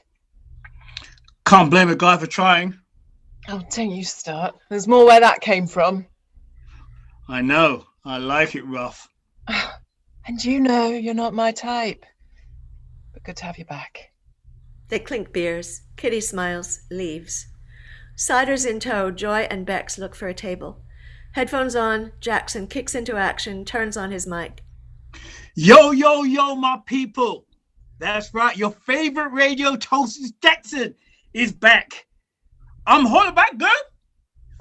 S2: Can't blame a guy for trying.
S13: Oh, don't you start. There's more where that came from.
S2: I know. I like it rough.
S13: And you know you're not my type. But good to have you back.
S1: They clink beers. Kitty smiles, leaves. Ciders in tow, Joy and Bex look for a table. Headphones on, Jackson kicks into action, turns on his mic.
S2: Yo, yo, yo, my people. That's right. Your favorite radio toasters, Jackson, is back. I'm Holler Back Girl.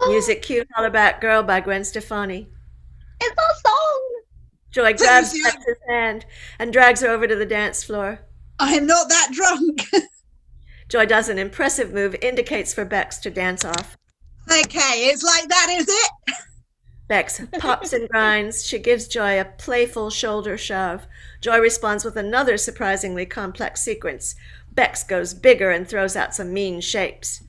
S1: Music cue, Holler Back Girl by Gwen Stefani.
S4: It's a song.
S1: Joy grabs Bex's hand and drags her over to the dance floor.
S5: I am not that drunk.
S1: Joy does an impressive move, indicates for Bex to dance off.
S5: Okay, it's like that, is it?
S1: Bex pops and grinds. She gives Joy a playful shoulder shove. Joy responds with another surprisingly complex sequence. Bex goes bigger and throws out some mean shapes.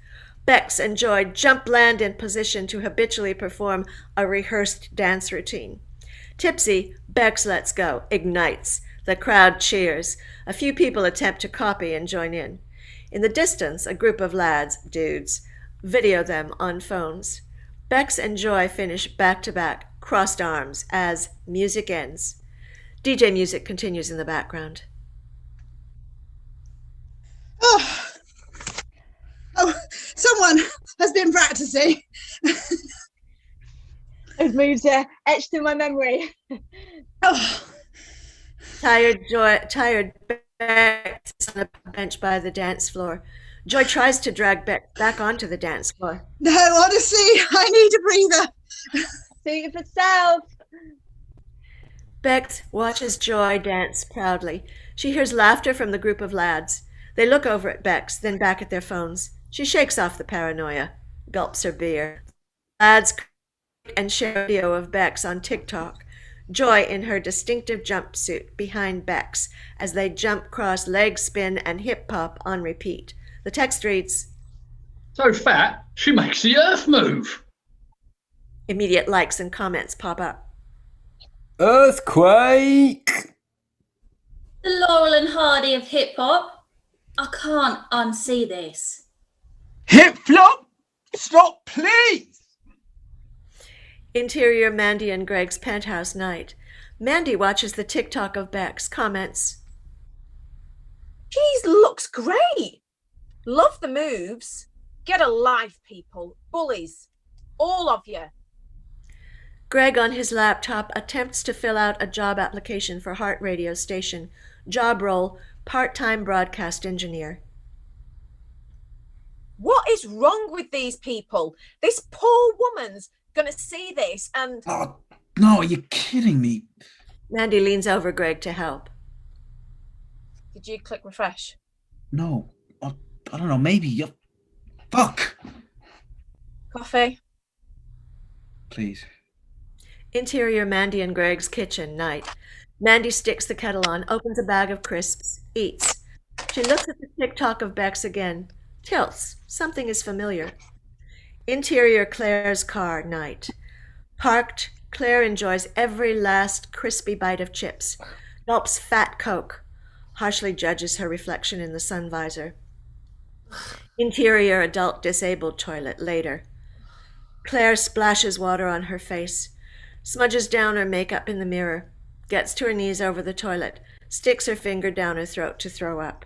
S1: Bex and Joy jump land in position to habitually perform a rehearsed dance routine. Tipsy, Bex lets go, ignites. The crowd cheers. A few people attempt to copy and join in. In the distance, a group of lads, dudes, video them on phones. Bex and Joy finish back-to-back, crossed arms, as music ends. DJ music continues in the background.
S5: Oh, someone has been practicing.
S4: Those moves are etched in my memory.
S5: Oh.
S1: Tired Bex is on a bench by the dance floor. Joy tries to drag Bex back onto the dance floor.
S5: No, honestly, I need a breather.
S4: Suit for self.
S1: Bex watches Joy dance proudly. She hears laughter from the group of lads. They look over at Bex, then back at their phones. She shakes off the paranoia, gulps her beer. Lads and share a video of Bex on TikTok. Joy in her distinctive jumpsuit behind Bex as they jump, cross, leg spin, and hip hop on repeat. The text reads,
S10: So fat, she makes the earth move.
S1: Immediate likes and comments pop up.
S8: Earthquake!
S12: The Laurel and Hardy of hip hop. I can't unsee this.
S2: Hip flop! Stop, please!
S1: Interior Mandy and Greg's penthouse night. Mandy watches the TikTok of Bex, comments,
S3: Geez, looks great. Love the moves. Get a life, people. Bullies. All of you.
S1: Greg on his laptop attempts to fill out a job application for Heart Radio Station. Job role, part-time broadcast engineer.
S3: What is wrong with these people? This poor woman's going to see this and...
S9: Oh, no, are you kidding me?
S1: Mandy leans over Greg to help.
S3: Did you click refresh?
S9: No, I don't know, maybe. Fuck!
S3: Coffee?
S9: Please.
S1: Interior Mandy and Greg's kitchen night. Mandy sticks the kettle on, opens a bag of crisps, eats. She looks at the TikTok of Bex again. Tilts. Something is familiar. Interior Claire's car night. Parked, Claire enjoys every last crispy bite of chips. Gulps fat Coke. Harshly judges her reflection in the sun visor. Interior adult disabled toilet later. Claire splashes water on her face. Smudges down her makeup in the mirror. Gets to her knees over the toilet. Sticks her finger down her throat to throw up.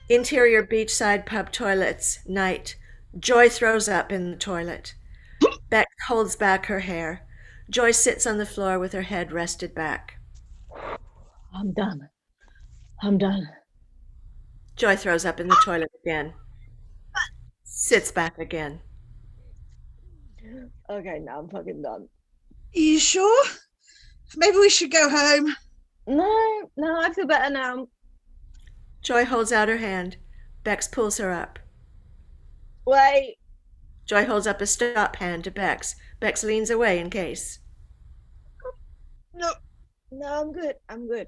S1: Interior beachside pub toilets, night. Joy throws up in the toilet. Beck holds back her hair. Joy sits on the floor with her head rested back.
S4: I'm done. I'm done.
S1: Joy throws up in the toilet again. Sits back again.
S4: Okay, now I'm fucking done.
S5: Are you sure? maybe we should go home.
S4: No, I feel better now.
S1: Joy holds out her hand. Bex pulls her up.
S4: Wait.
S1: Joy holds up a stop hand to Bex. Bex leans away in case.
S4: No, I'm good.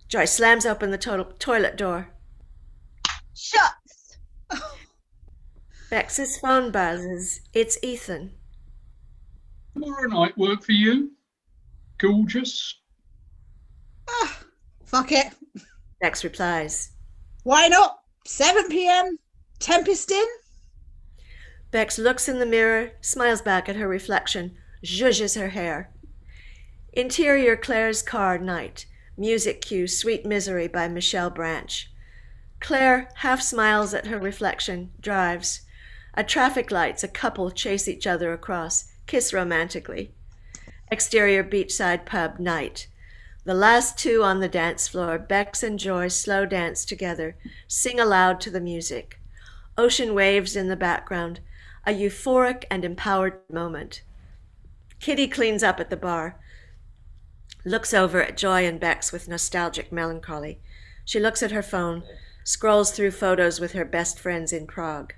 S1: Joy slams open the toilet door.
S4: Shuts.
S1: Bex's phone buzzes. It's Ethan.
S10: Tomorrow night work for you? Gorgeous.
S5: Fuck it.
S1: Bex replies.
S5: Why not? 7 p.m. Tempest in.
S1: Bex looks in the mirror, smiles back at her reflection, zhuzhes her hair. Interior Claire's car, night. Music cue Sweet Misery by Michelle Branch. Claire half smiles at her reflection, drives. At traffic lights, a couple chase each other across, kiss romantically. Exterior beachside pub, night. The last two on the dance floor, Bex and Joy slow dance together, sing aloud to the music. Ocean waves in the background, a euphoric and empowered moment. Kitty cleans up at the bar, looks over at Joy and Bex with nostalgic melancholy. She looks at her phone, scrolls through photos with her best friends in Prague.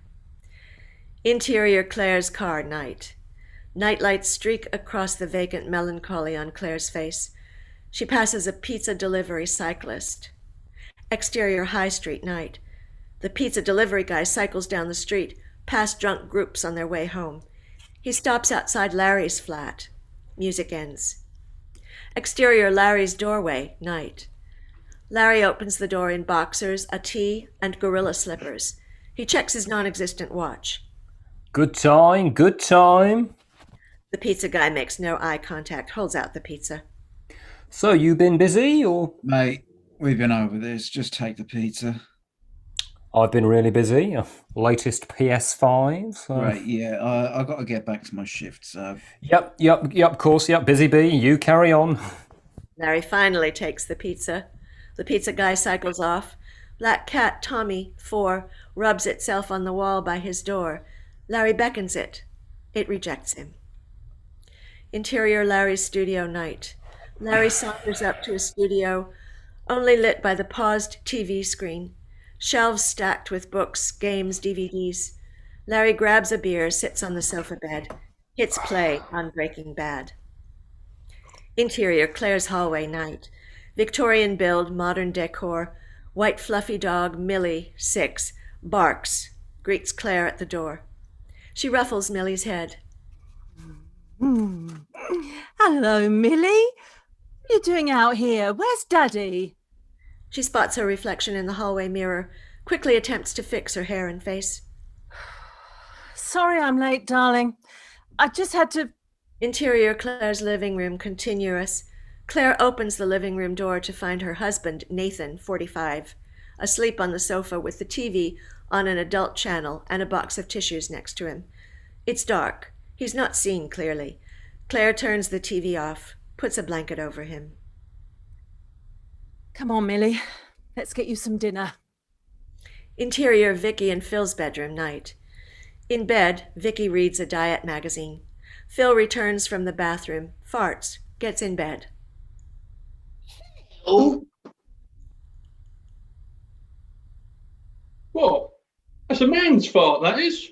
S1: Interior Claire's car, night. Nightlights streak across the vacant melancholy on Claire's face. She passes a pizza delivery cyclist. Exterior High Street, night. The pizza delivery guy cycles down the street, past drunk groups on their way home. He stops outside Larry's flat. Music ends. Exterior Larry's doorway, night. Larry opens the door in boxers, a tee, and gorilla slippers. He checks his non-existent watch.
S8: Good time, good time.
S1: The pizza guy makes no eye contact, holds out the pizza.
S8: So, you been busy, or...?
S9: Mate, we've been over this. Just take the pizza.
S8: I've been really busy. Latest PS5. So...
S9: Right, yeah. I've got to get back to my shift, so...
S8: Yep, of course, yep. Busy bee, you carry on.
S1: Larry finally takes the pizza. The pizza guy cycles off. Black cat Tommy, 4, rubs itself on the wall by his door. Larry beckons it. It rejects him. Interior Larry's studio, night. Larry saunters up to a studio, only lit by the paused TV screen. Shelves stacked with books, games, DVDs. Larry grabs a beer, sits on the sofa bed, hits play on Breaking Bad. Interior Claire's hallway, night. Victorian build, modern decor. White fluffy dog, Millie, 6, barks, greets Claire at the door. She ruffles Millie's head.
S7: Hello, Millie. What are you doing out here? Where's Daddy?
S1: She spots her reflection in the hallway mirror, quickly attempts to fix her hair and face.
S7: Sorry I'm late, darling. I just had to...
S1: Interior Claire's living room, continuous. Claire opens the living room door to find her husband, Nathan, 45, asleep on the sofa with the TV on an adult channel and a box of tissues next to him. It's dark. He's not seen clearly. Claire turns the TV off, puts a blanket over him.
S7: Come on, Millie. Let's get you some dinner.
S1: Interior Vicky and Phil's bedroom, night. In bed, Vicky reads a diet magazine. Phil returns from the bathroom, farts, gets in bed.
S10: Oh. What? That's a man's fart, that is.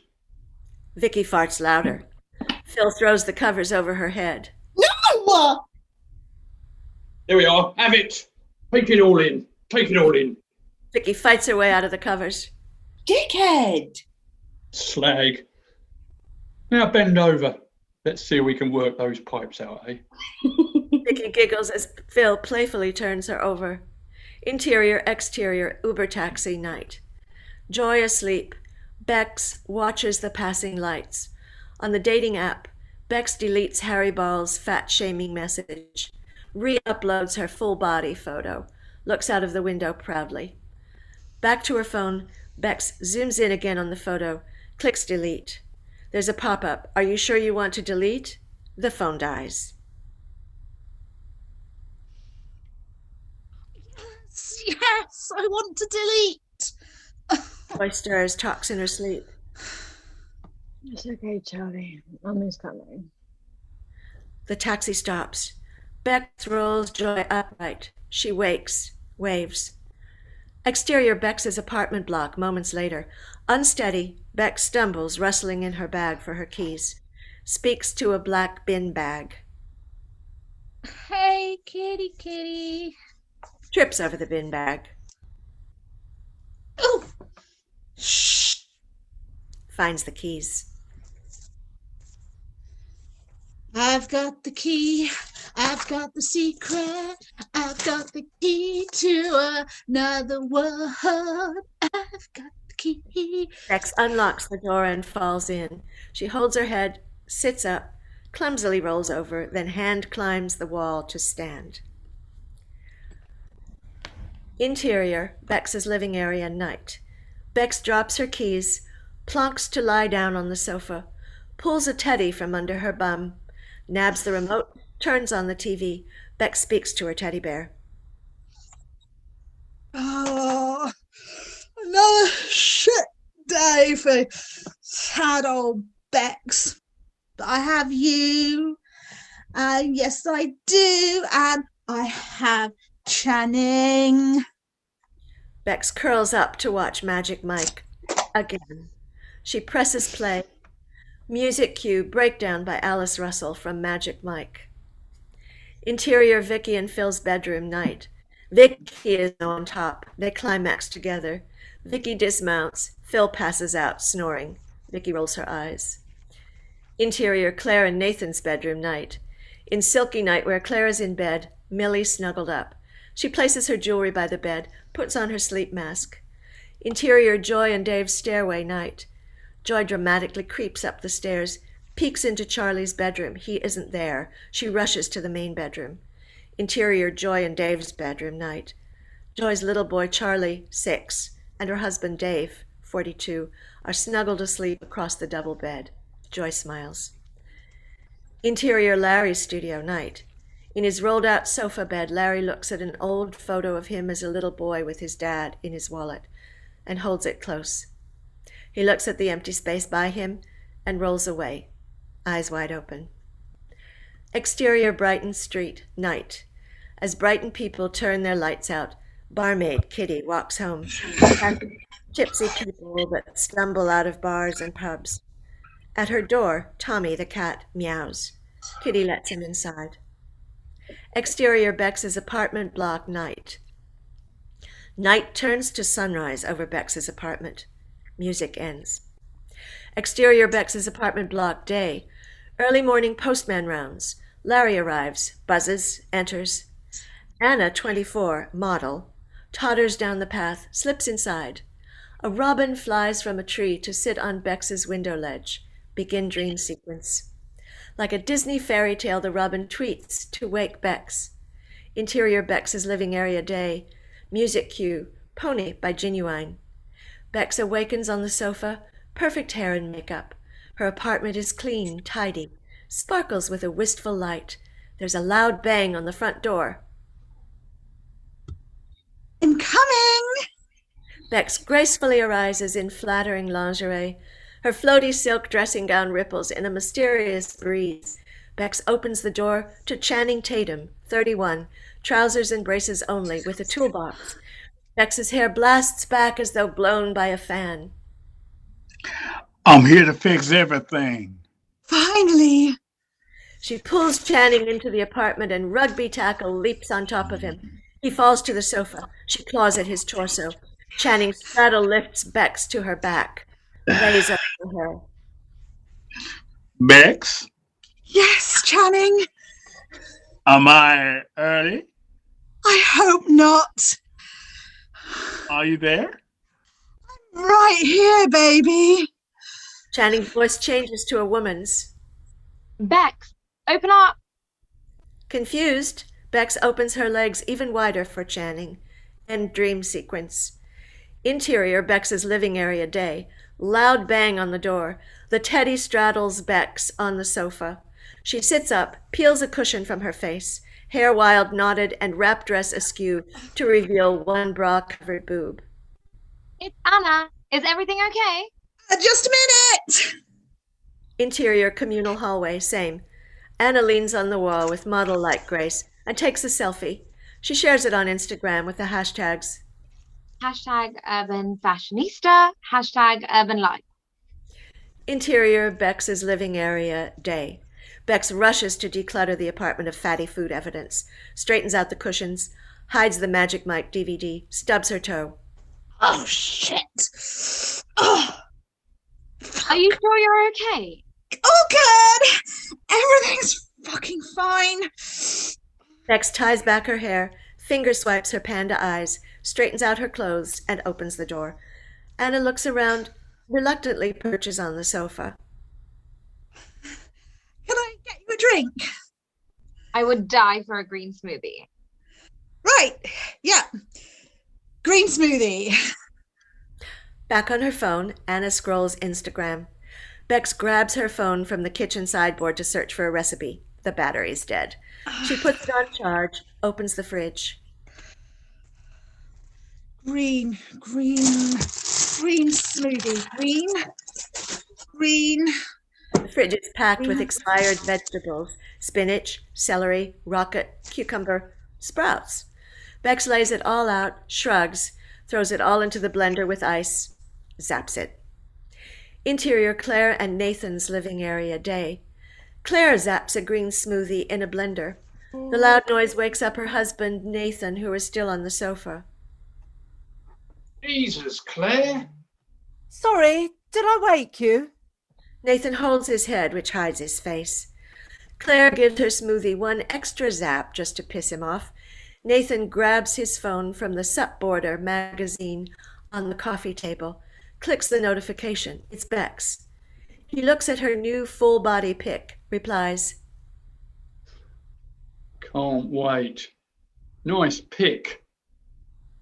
S1: Vicky farts louder. Phil throws the covers over her head.
S11: No!
S10: There we are. Have it. Take it all in. Take it all in.
S1: Vicky fights her way out of the covers.
S11: Dickhead!
S10: Slag. Now bend over. Let's see if we can work those pipes out, eh?
S1: Vicky giggles as Phil playfully turns her over. Interior, exterior, Uber taxi, night. Joy asleep. Bex watches the passing lights. On the dating app, Bex deletes Harry Ball's fat-shaming message, re-uploads her full-body photo, looks out of the window proudly. Back to her phone, Bex zooms in again on the photo, clicks delete. There's a pop-up. Are you sure you want to delete? The phone dies.
S5: Yes, I want to delete.
S1: Joy stirs, talks in her sleep.
S4: It's okay, Charlie. Mommy's coming.
S1: The taxi stops. Bex rolls Joy upright. She wakes, waves. Exterior Bex's apartment block, moments later. Unsteady, Bex stumbles, rustling in her bag for her keys. Speaks to a black bin bag.
S5: Hey, kitty, kitty.
S1: Trips over the bin bag.
S5: Oh, shh.
S1: Finds the keys.
S5: I've got the key. I've got the secret. I've got the key to another world. I've got the key.
S1: Bex unlocks the door and falls in. She holds her head, sits up, clumsily rolls over, then hand climbs the wall to stand. Interior, Bex's living area, night. Bex drops her keys, plonks to lie down on the sofa, pulls a teddy from under her bum, nabs the remote, turns on the TV. Bex speaks to her teddy bear.
S5: Oh, another shit day for sad old Bex. But I have you, and yes I do, and I have Channing.
S1: Bex curls up to watch Magic Mike again. She presses play. Music cue, Breakdown by Alice Russell from Magic Mike. Interior, Vicky and Phil's bedroom, night. Vicky is on top. They climax together. Vicky dismounts. Phil passes out, snoring. Vicky rolls her eyes. Interior, Claire and Nathan's bedroom, night. In silky nightwear, Claire is in bed, Millie snuggled up. She places her jewelry by the bed, puts on her sleep mask. Interior, Joy and Dave's stairway, night. Joy dramatically creeps up the stairs, peeks into Charlie's bedroom. He isn't there. She rushes to the main bedroom. Interior, Joy and Dave's bedroom, night. Joy's little boy, Charlie, 6, and her husband, Dave, 42, are snuggled asleep across the double bed. Joy smiles. Interior, Larry's studio, night. In his rolled-out sofa bed, Larry looks at an old photo of him as a little boy with his dad in his wallet and holds it close. He looks at the empty space by him and rolls away, eyes wide open. Exterior, Brighton Street, night. As Brighton people turn their lights out, barmaid Kitty walks home, gypsy people that stumble out of bars and pubs. At her door, Tommy the cat meows. Kitty lets him inside. Exterior, Bex's apartment block, night. Night turns to sunrise over Bex's apartment. Music ends. Exterior, Bex's apartment block, day. Early morning postman rounds. Larry arrives, buzzes, enters. Anna, 24, model, totters down the path, slips inside. A robin flies from a tree to sit on Bex's window ledge. Begin dream sequence. Like a Disney fairy tale, the robin tweets to wake Bex. Interior, Bex's living area, day. Music cue, Pony by Genuine. Bex awakens on the sofa, perfect hair and makeup. Her apartment is clean, tidy, sparkles with a wistful light. There's a loud bang on the front door.
S5: I'm coming!
S1: Bex gracefully arises in flattering lingerie. Her floaty silk dressing gown ripples in a mysterious breeze. Bex opens the door to Channing Tatum, 31, trousers and braces only, with a toolbox. Bex's hair blasts back as though blown by a fan.
S2: I'm here to fix everything.
S5: Finally!
S1: She pulls Channing into the apartment and rugby tackle leaps on top of him. He falls to the sofa. She claws at his torso. Channing straddle lifts Bex to her back. Lays over her.
S2: Bex?
S5: Yes, Channing?
S2: Am I early?
S5: I hope not.
S2: Are you there?
S5: Right here, baby.
S1: Channing's voice changes to a woman's.
S14: Bex, open up.
S1: Confused, Bex opens her legs even wider for Channing. End dream sequence. Interior, Bex's living area, day. Loud bang on the door. The teddy straddles Bex on the sofa. She sits up, peels a cushion from her face, hair wild knotted and wrap dress askew to reveal one bra-covered boob.
S14: It's Anna. Is everything okay?
S5: Just a minute.
S1: Interior, communal hallway, same. Anna leans on the wall with model-like grace, and takes a selfie. She shares it on Instagram with the hashtags
S14: #UrbanFashionista, #UrbanLife.
S1: Interior Bex's living area day. Bex rushes to declutter the apartment of fatty food evidence, straightens out the cushions, hides the Magic Mike DVD, stubs her toe.
S5: Oh, shit. Oh.
S14: Are you sure you're okay?
S5: Oh, good. Everything's fucking fine.
S1: Bex ties back her hair, finger swipes her panda eyes, straightens out her clothes, and opens the door. Anna looks around, reluctantly perches on the sofa.
S5: Can I get you a drink?
S14: I would die for a green smoothie.
S5: Right. Yeah. Green smoothie.
S1: Back on her phone, Anna scrolls Instagram. Bex grabs her phone from the kitchen sideboard to search for a recipe. The battery's dead. She puts it on charge, opens the fridge.
S5: Green smoothie. Green.
S1: The fridge is packed with expired vegetables, spinach, celery, rocket, cucumber, sprouts. Bex lays it all out, shrugs, throws it all into the blender with ice, zaps it. Interior Claire and Nathan's living area day. Claire zaps a green smoothie in a blender. The loud noise wakes up her husband, Nathan, who is still on the sofa.
S10: Jesus, Claire.
S7: Sorry, did I wake you?
S1: Nathan holds his head, which hides his face. Claire gives her smoothie one extra zap just to piss him off. Nathan grabs his phone from the Sup Border magazine on the coffee table, clicks the notification. It's Bex. He looks at her new full-body pic, replies,
S10: Can't wait. Nice pic.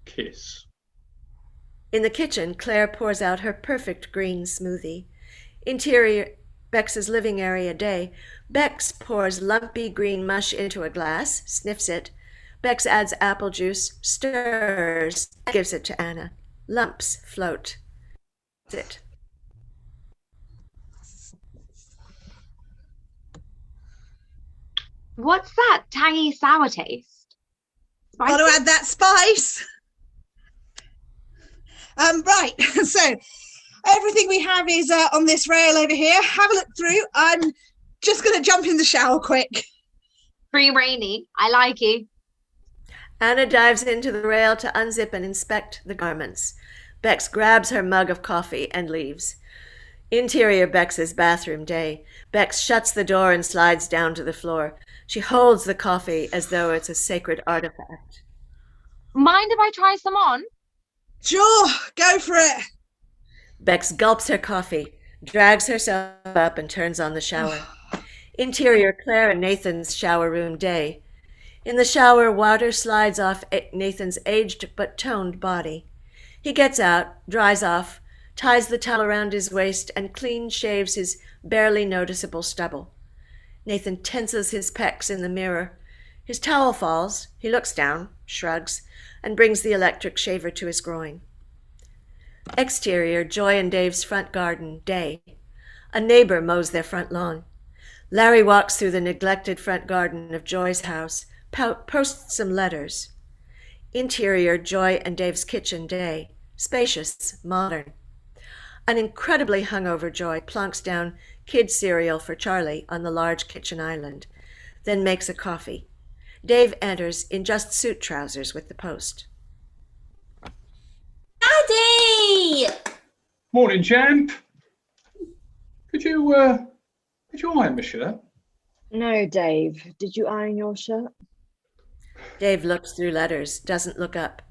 S10: Kiss.
S1: In the kitchen, Claire pours out her perfect green smoothie. Interior Bex's living area day. Bex pours lumpy green mush into a glass, sniffs it. Bex adds apple juice, stirs, gives it to Anna. Lumps float. That's it.
S14: What's that tangy sour taste?
S5: Got to add that spice. Right. So everything we have is on this rail over here. Have a look through. I'm just going to jump in the shower quick.
S14: Free rainy. I like you.
S1: Anna dives into the rail to unzip and inspect the garments. Bex grabs her mug of coffee and leaves. Interior Bex's bathroom day. Bex shuts the door and slides down to the floor. She holds the coffee as though it's a sacred artifact.
S14: Mind if I try some on?
S5: Sure, go for it.
S1: Bex gulps her coffee, drags herself up and turns on the shower. Interior Claire and Nathan's shower room day. In the shower, water slides off Nathan's aged but toned body. He gets out, dries off, ties the towel around his waist, and clean shaves his barely noticeable stubble. Nathan tenses his pecs in the mirror. His towel falls. He looks down, shrugs, and brings the electric shaver to his groin. Exterior Joy and Dave's front garden day. A neighbor mows their front lawn. Larry walks through the neglected front garden of Joy's house, posts some letters. Interior Joy and Dave's kitchen day. Spacious, modern. An incredibly hungover Joy plonks down kids' cereal for Charlie on the large kitchen island, then makes a coffee. Dave enters in just suit trousers with the post.
S12: Daddy!
S10: Morning, champ. Could you iron my shirt?
S4: No, Dave. Did you iron your shirt?
S1: Dave looks through letters, doesn't look up.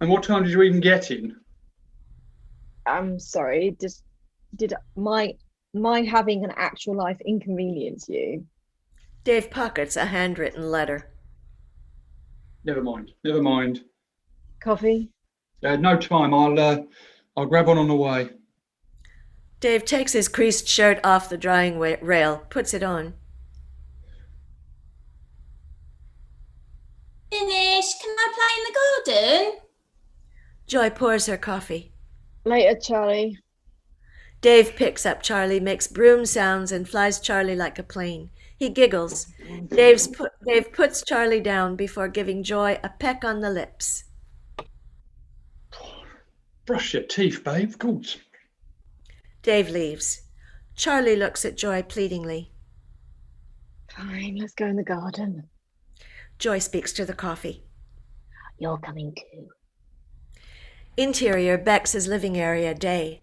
S10: And what time did you even get in?
S4: I'm sorry. Did my having an actual life inconvenience you?
S1: Dave pockets a handwritten letter.
S10: Never mind.
S4: Coffee?
S10: No time. I'll grab one on the way.
S1: Dave takes his creased shirt off the drying rail, puts it on.
S12: Finish. Can I play in the garden?
S1: Joy pours her coffee.
S4: Later, Charlie.
S1: Dave picks up Charlie, makes broom sounds, and flies Charlie like a plane. He giggles. Dave puts Charlie down before giving Joy a peck on the lips.
S10: Brush your teeth, babe, of course.
S1: Dave leaves. Charlie looks at Joy pleadingly.
S4: Fine, let's go in the garden.
S1: Joy speaks to the coffee.
S4: You're coming too.
S1: Interior, Bex's living area, day.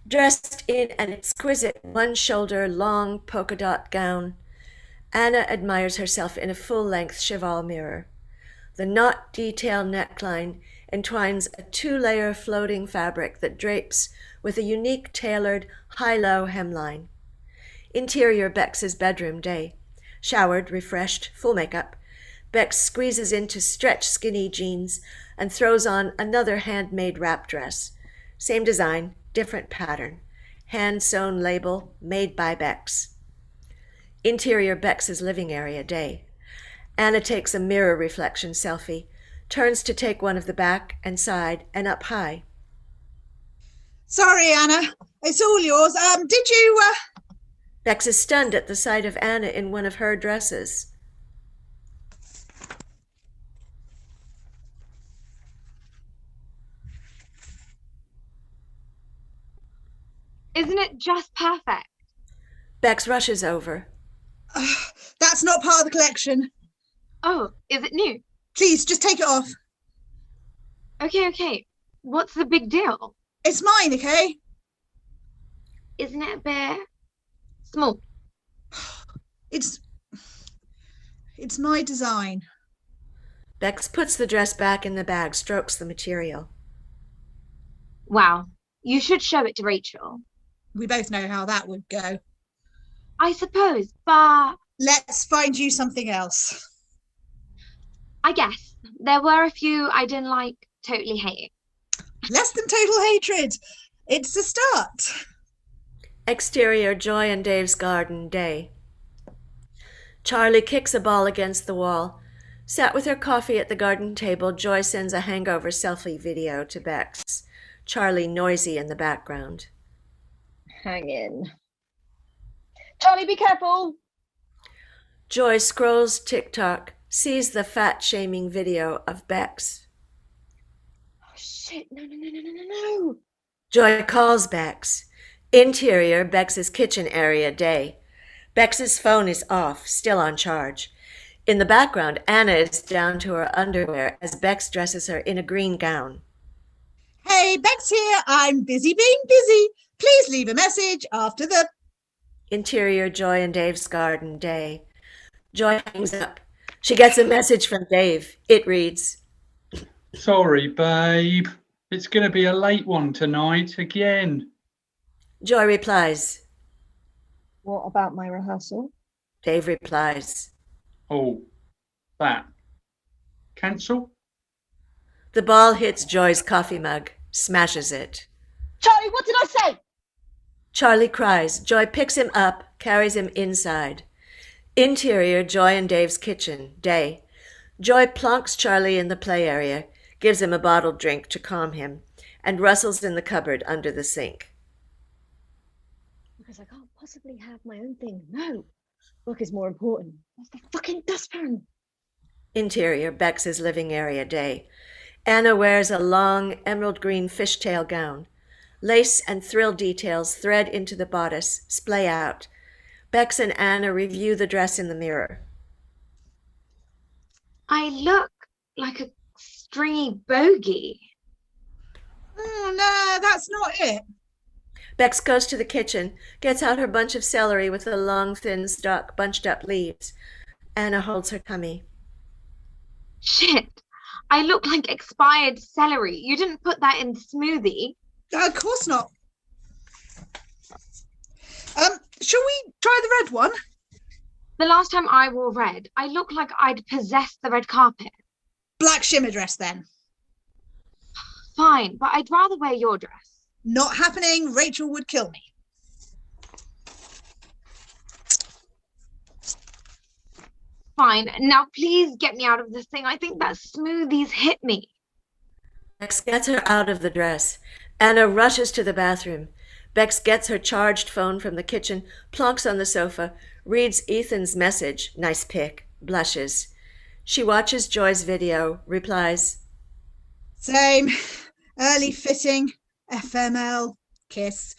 S1: Dressed in an exquisite one-shoulder long polka dot gown, Anna admires herself in a full-length cheval mirror. The knot detail neckline entwines a two-layer floating fabric that drapes with a unique tailored high-low hemline. Interior, Bex's bedroom, day. Showered, refreshed, full makeup, Bex squeezes into stretch skinny jeans and throws on another handmade wrap dress. Same design, different pattern. Hand-sewn label, made by Bex. Interior, Bex's living area, day. Anna takes a mirror reflection selfie, turns to take one of the back and side and up high.
S5: Sorry, Anna. It's all yours. Did you...
S1: Bex is stunned at the sight of Anna in one of her dresses.
S14: Isn't it just perfect?
S1: Bex rushes over.
S5: That's not part of the collection.
S14: Oh, is it new?
S5: Please, just take it off.
S14: Okay. What's the big deal?
S5: It's mine, okay?
S14: Isn't it a bit small?
S5: It's my design.
S1: Bex puts the dress back in the bag, strokes the material.
S14: Wow, you should show it to Rachel.
S5: We both know how that would go.
S14: I suppose, but...
S5: Let's find you something else.
S14: I guess. There were a few I didn't like, totally hate.
S5: Less than total hatred. It's a start.
S1: Exterior, Joy and Dave's garden, day. Charlie kicks a ball against the wall. Sat with her coffee at the garden table, Joy sends a hangover selfie video to Bex. Charlie noisy in the background.
S4: Hang in. Charlie, be careful.
S1: Joy scrolls TikTok, sees the fat-shaming video of Bex.
S4: Oh, shit. No.
S1: Joy calls Bex. Interior, Bex's kitchen area, day. Bex's phone is off, still on charge. In the background, Anna is down to her underwear as Bex dresses her in a green gown.
S5: Hey, Bex here. I'm busy being busy. Please leave a message after the...
S1: Interior, Joy and Dave's garden, day. Joy hangs up. She gets a message from Dave. It reads,
S10: Sorry, babe. It's going to be a late one tonight again.
S1: Joy replies,
S4: What about my rehearsal?
S1: Dave replies,
S10: Oh, that. Cancel?
S1: The ball hits Joy's coffee mug, smashes it.
S4: Charlie, what did I say?
S1: Charlie cries. Joy picks him up, carries him inside. Interior, Joy and Dave's kitchen, day. Joy plonks Charlie in the play area, gives him a bottled drink to calm him, and rustles in the cupboard under the sink.
S4: Because I can't possibly have my own thing. No. Work is more important. What's the fucking dustpan?
S1: Interior, Bex's living area, day. Anna wears a long emerald green fishtail gown. Lace and thrill details thread into the bodice, splay out. Bex and Anna review the dress in the mirror.
S14: I look like a stringy bogey.
S5: Oh, no, that's not it.
S1: Bex goes to the kitchen, gets out her bunch of celery with a long, thin stalk, bunched up leaves. Anna holds her tummy.
S14: Shit, I look like expired celery. You didn't put that in the smoothie.
S5: Of course not. Shall we try the red one?
S14: The last time I wore red, I looked like I'd possessed the red carpet.
S5: Black shimmer dress then.
S14: Fine, but I'd rather wear your dress.
S5: Not happening. Rachel would kill me.
S14: Fine. Now please get me out of this thing. I think that smoothie's hit me.
S1: Bex gets her out of the dress. Anna rushes to the bathroom. Bex gets her charged phone from the kitchen, plonks on the sofa, Reads Ethan's message, nice pic, blushes. She watches Joy's video, replies,
S5: Same. Early fitting, FML, kiss.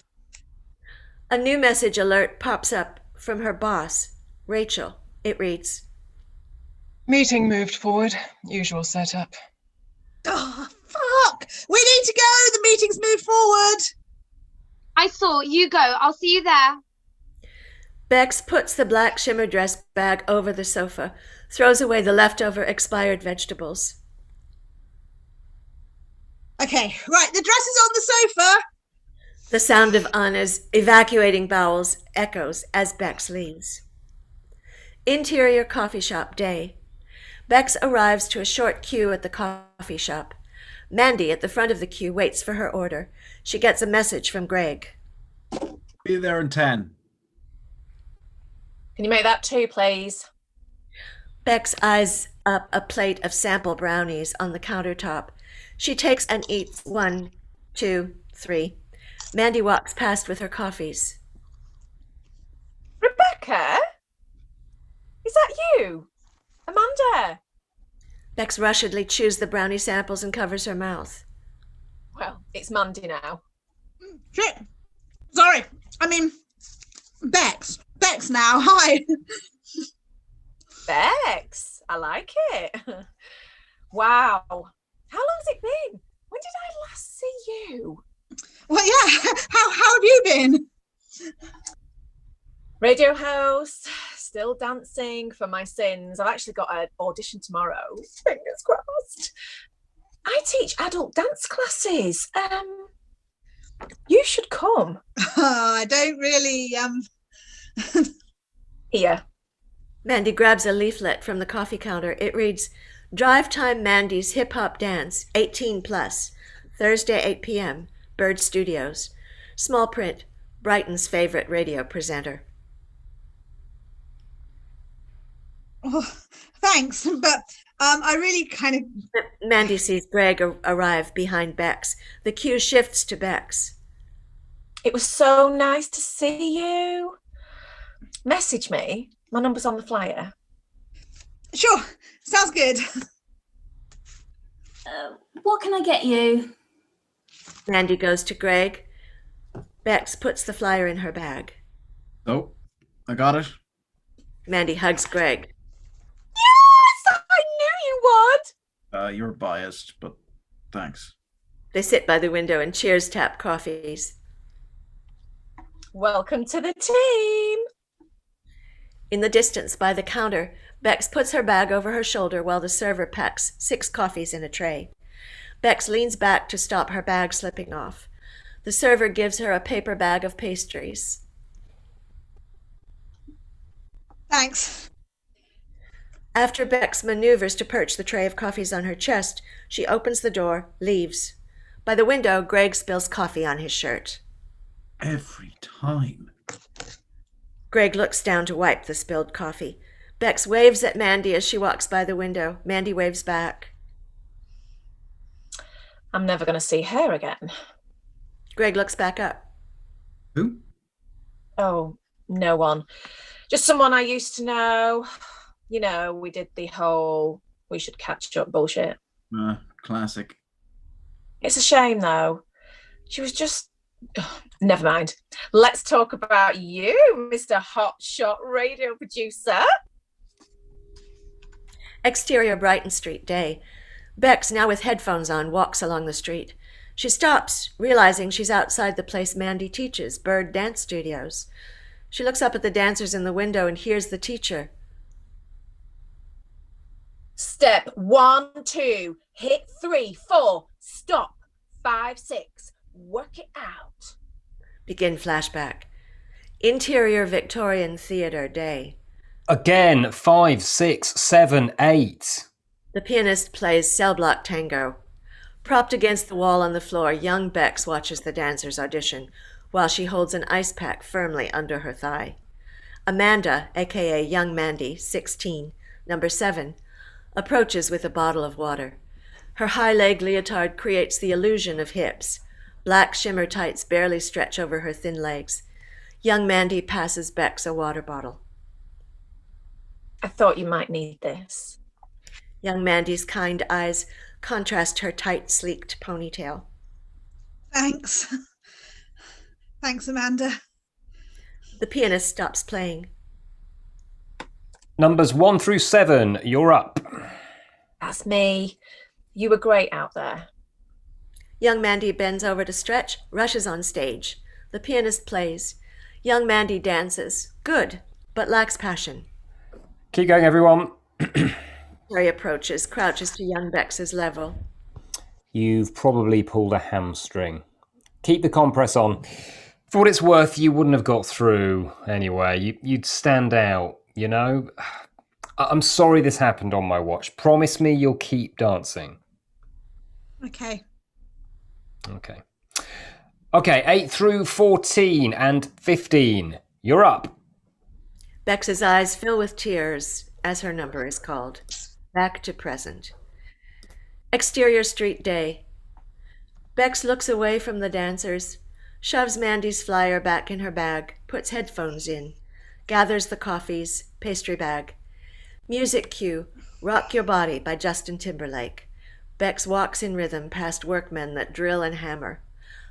S1: A new message alert pops up from her boss, Rachel. It reads,
S13: Meeting moved forward. Usual setup.
S5: Oh, fuck! We need to go! The meeting's moved forward!
S14: I saw. You go. I'll see you there.
S1: Bex puts the black shimmer dress bag over the sofa, throws away the leftover expired vegetables.
S5: Okay, right, the dress is on the sofa.
S1: The sound of Anna's evacuating bowels echoes as Bex leaves. Interior coffee shop day. Bex arrives to a short queue at the coffee shop. Mandy at the front of the queue waits for her order. She gets a message from Greg.
S9: Be there in 10.
S3: Can you make that 2, please?
S1: Bex eyes up a plate of sample brownies on the countertop. She takes and eats 1, 2, 3. Mandy walks past with her coffees.
S3: Rebecca? Is that you? Amanda?
S1: Bex rushedly chews the brownie samples and covers her mouth.
S3: Well, it's Mandy now.
S5: Shit. Sorry. I mean, Bex. Bex now. Hi.
S3: Bex. I like it. Wow. How long's it been? When did I last see you?
S5: Well, yeah. How have you been?
S3: Radio host, still dancing for my sins. I've actually got an audition tomorrow. Fingers crossed. I teach adult dance classes. You should come.
S5: I don't really,
S3: Here.
S1: Mandy grabs a leaflet from the coffee counter. It reads, Drive Time Mandy's Hip Hop Dance, 18 plus, Thursday 8 p.m., Bird Studios. Small print, Brighton's favorite radio presenter.
S5: Oh, thanks, but I really kind of...
S1: Mandy sees Greg arrive behind Bex. The cue shifts to Bex.
S3: It was so nice to see you. Message me. My number's on the flyer.
S5: Sure, sounds good.
S12: What can I get you?
S1: Mandy goes to Greg. Bex puts the flyer in her bag.
S9: Oh, I got it.
S1: Mandy hugs Greg.
S3: Yes! I knew you would!
S9: You're biased, but thanks.
S1: They sit by the window and cheers tap coffees.
S3: Welcome to the team!
S1: In the distance, by the counter, Bex puts her bag over her shoulder while the server packs 6 coffees in a tray. Bex leans back to stop her bag slipping off. The server gives her a paper bag of pastries.
S5: Thanks.
S1: After Bex maneuvers to perch the tray of coffees on her chest, she opens the door, leaves. By the window, Greg spills coffee on his shirt.
S9: Every time.
S1: Greg looks down to wipe the spilled coffee. Bex waves at Mandy as she walks by the window. Mandy waves back.
S3: I'm never going to see her again.
S1: Greg looks back up.
S9: Who?
S3: Oh, no one. Just someone I used to know. You know, we did the whole we should catch up bullshit.
S9: Classic.
S3: It's a shame, though. She was just... never mind. Let's talk about you, Mr. Hotshot radio producer.
S1: Exterior Brighton Street day. Bex, now with headphones on, walks along the street. She stops, realizing she's outside the place Mandy teaches, Bird Dance Studios. She looks up at the dancers in the window and hears the teacher.
S3: Step 1, 2, hit 3, 4, stop, 5, 6, work it out.
S1: Begin flashback. Interior Victorian Theatre day.
S8: Again, 5, 6, 7, 8.
S1: The pianist plays Cell Block Tango. Propped against the wall on the floor, young Bex watches the dancers audition while she holds an ice pack firmly under her thigh. Amanda, aka Young Mandy, 16, number 7, approaches with a bottle of water. Her high leg leotard creates the illusion of hips. Black shimmer tights barely stretch over her thin legs. Young Mandy passes Bex a water bottle.
S3: I thought you might need this.
S1: Young Mandy's kind eyes contrast her tight, sleeked ponytail.
S5: Thanks. Thanks, Amanda.
S1: The pianist stops playing.
S8: Numbers 1 through 7, you're up.
S3: That's me. You were great out there.
S1: Young Mandy bends over to stretch, rushes on stage. The pianist plays. Young Mandy dances. Good, but lacks passion.
S8: Keep going, everyone.
S1: Kerry approaches, crouches to young Bex's level.
S8: You've probably pulled a hamstring. Keep the compress on. For what it's worth, you wouldn't have got through anyway. You'd stand out, you know? I'm sorry this happened on my watch. Promise me you'll keep dancing.
S5: Okay.
S8: Okay, 8 through 14 and 15. You're up.
S1: Bex's eyes fill with tears as her number is called. Back to present. Exterior street day. Bex looks away from the dancers, shoves Mandy's flyer back in her bag, puts headphones in, gathers the coffees, pastry bag. Music cue, Rock Your Body by Justin Timberlake. Bex walks in rhythm past workmen that drill and hammer.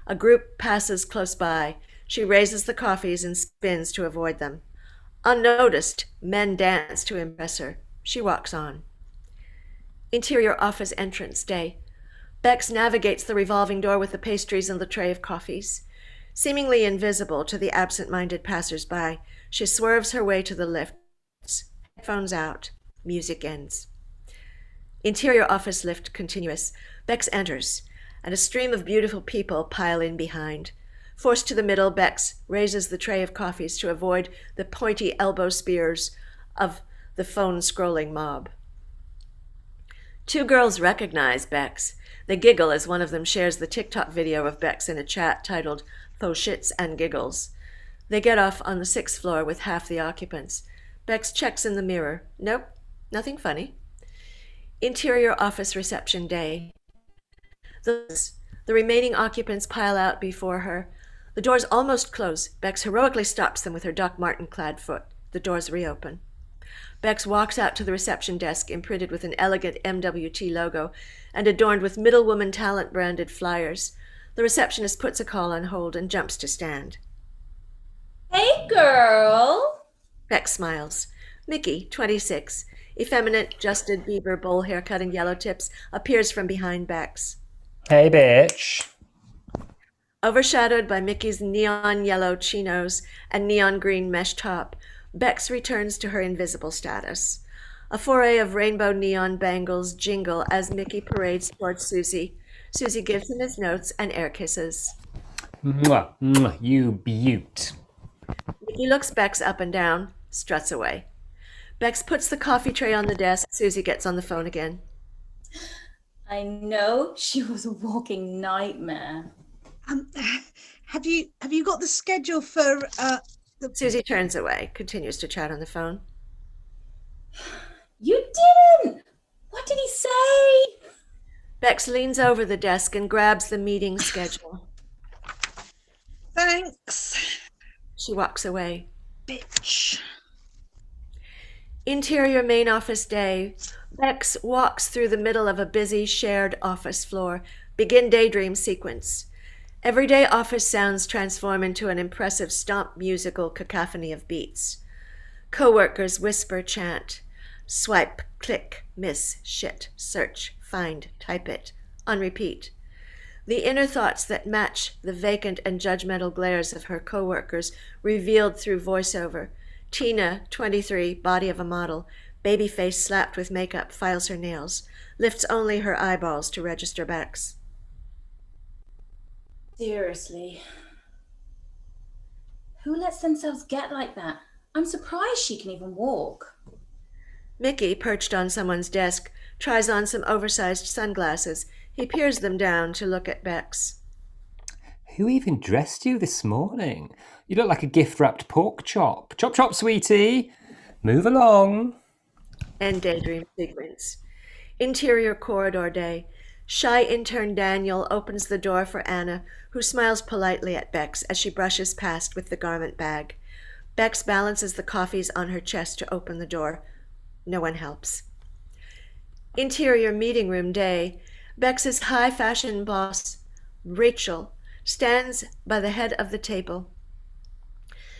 S1: A group passes close by. She raises the coffees and spins to avoid them. Unnoticed, men dance to impress her. She walks on. Interior office entrance day. Bex navigates the revolving door with the pastries and the tray of coffees. Seemingly invisible to the absent-minded passers-by, she swerves her way to the lifts. Headphones out. Music ends. Interior office lift continuous. Bex enters, and a stream of beautiful people pile in behind. Forced to the middle, Bex raises the tray of coffees to avoid the pointy elbow spears of the phone-scrolling mob. Two girls recognize Bex. They giggle as one of them shares the TikTok video of Bex in a chat titled Faux Shits and Giggles. They get off on the 6th floor with half the occupants. Bex checks in the mirror. Nope, nothing funny. Interior office reception day. The remaining occupants pile out before her. The doors almost close. Bex heroically stops them with her Doc Marten-clad foot. The doors reopen. Bex walks out to the reception desk imprinted with an elegant MWT logo and adorned with Middlewoman Talent branded flyers. The receptionist puts a call on hold and jumps to stand.
S12: Hey, girl.
S1: Bex smiles. Mickey, 26, effeminate Justin Bieber bowl haircut and yellow tips, appears from behind Bex.
S8: Hey, bitch.
S1: Overshadowed by Mickey's neon yellow chinos and neon green mesh top, Bex returns to her invisible status. A foray of rainbow neon bangles jingle as Mickey parades towards Susie. Susie gives him his notes and air kisses.
S8: Mwah, mwah, you beaut.
S1: Mickey looks Bex up and down, struts away. Bex puts the coffee tray on the desk. Susie gets on the phone again.
S12: I know, she was a walking nightmare.
S5: Have you got the schedule for
S1: Susie turns away, continues to chat on the phone.
S12: You didn't! What did he say?
S1: Bex leans over the desk and grabs the meeting schedule.
S5: Thanks.
S1: She walks away.
S5: Bitch.
S1: Interior main office day. Bex walks through the middle of a busy shared office floor. Begin daydream sequence. Everyday office sounds transform into an impressive stomp musical cacophony of beats. Co-workers whisper chant. Swipe, click, miss, shit, search, find, type it, on repeat. The inner thoughts that match the vacant and judgmental glares of her co-workers revealed through voiceover. Tina, 23, body of a model, baby face slapped with makeup, files her nails, lifts only her eyeballs to register Bex.
S12: Seriously. Who lets themselves get like that? I'm surprised she can even walk.
S1: Mickey, perched on someone's desk, tries on some oversized sunglasses. He peers them down to look at Bex.
S8: Who even dressed you this morning? You look like a gift-wrapped pork chop. Chop, chop, sweetie. Move along.
S1: End daydream sequence. Interior corridor day. Shy intern Daniel opens the door for Anna, who smiles politely at Bex as she brushes past with the garment bag. Bex balances the coffees on her chest to open the door. No one helps. Interior meeting room day. Bex's high fashion boss, Rachel, stands by the head of the table.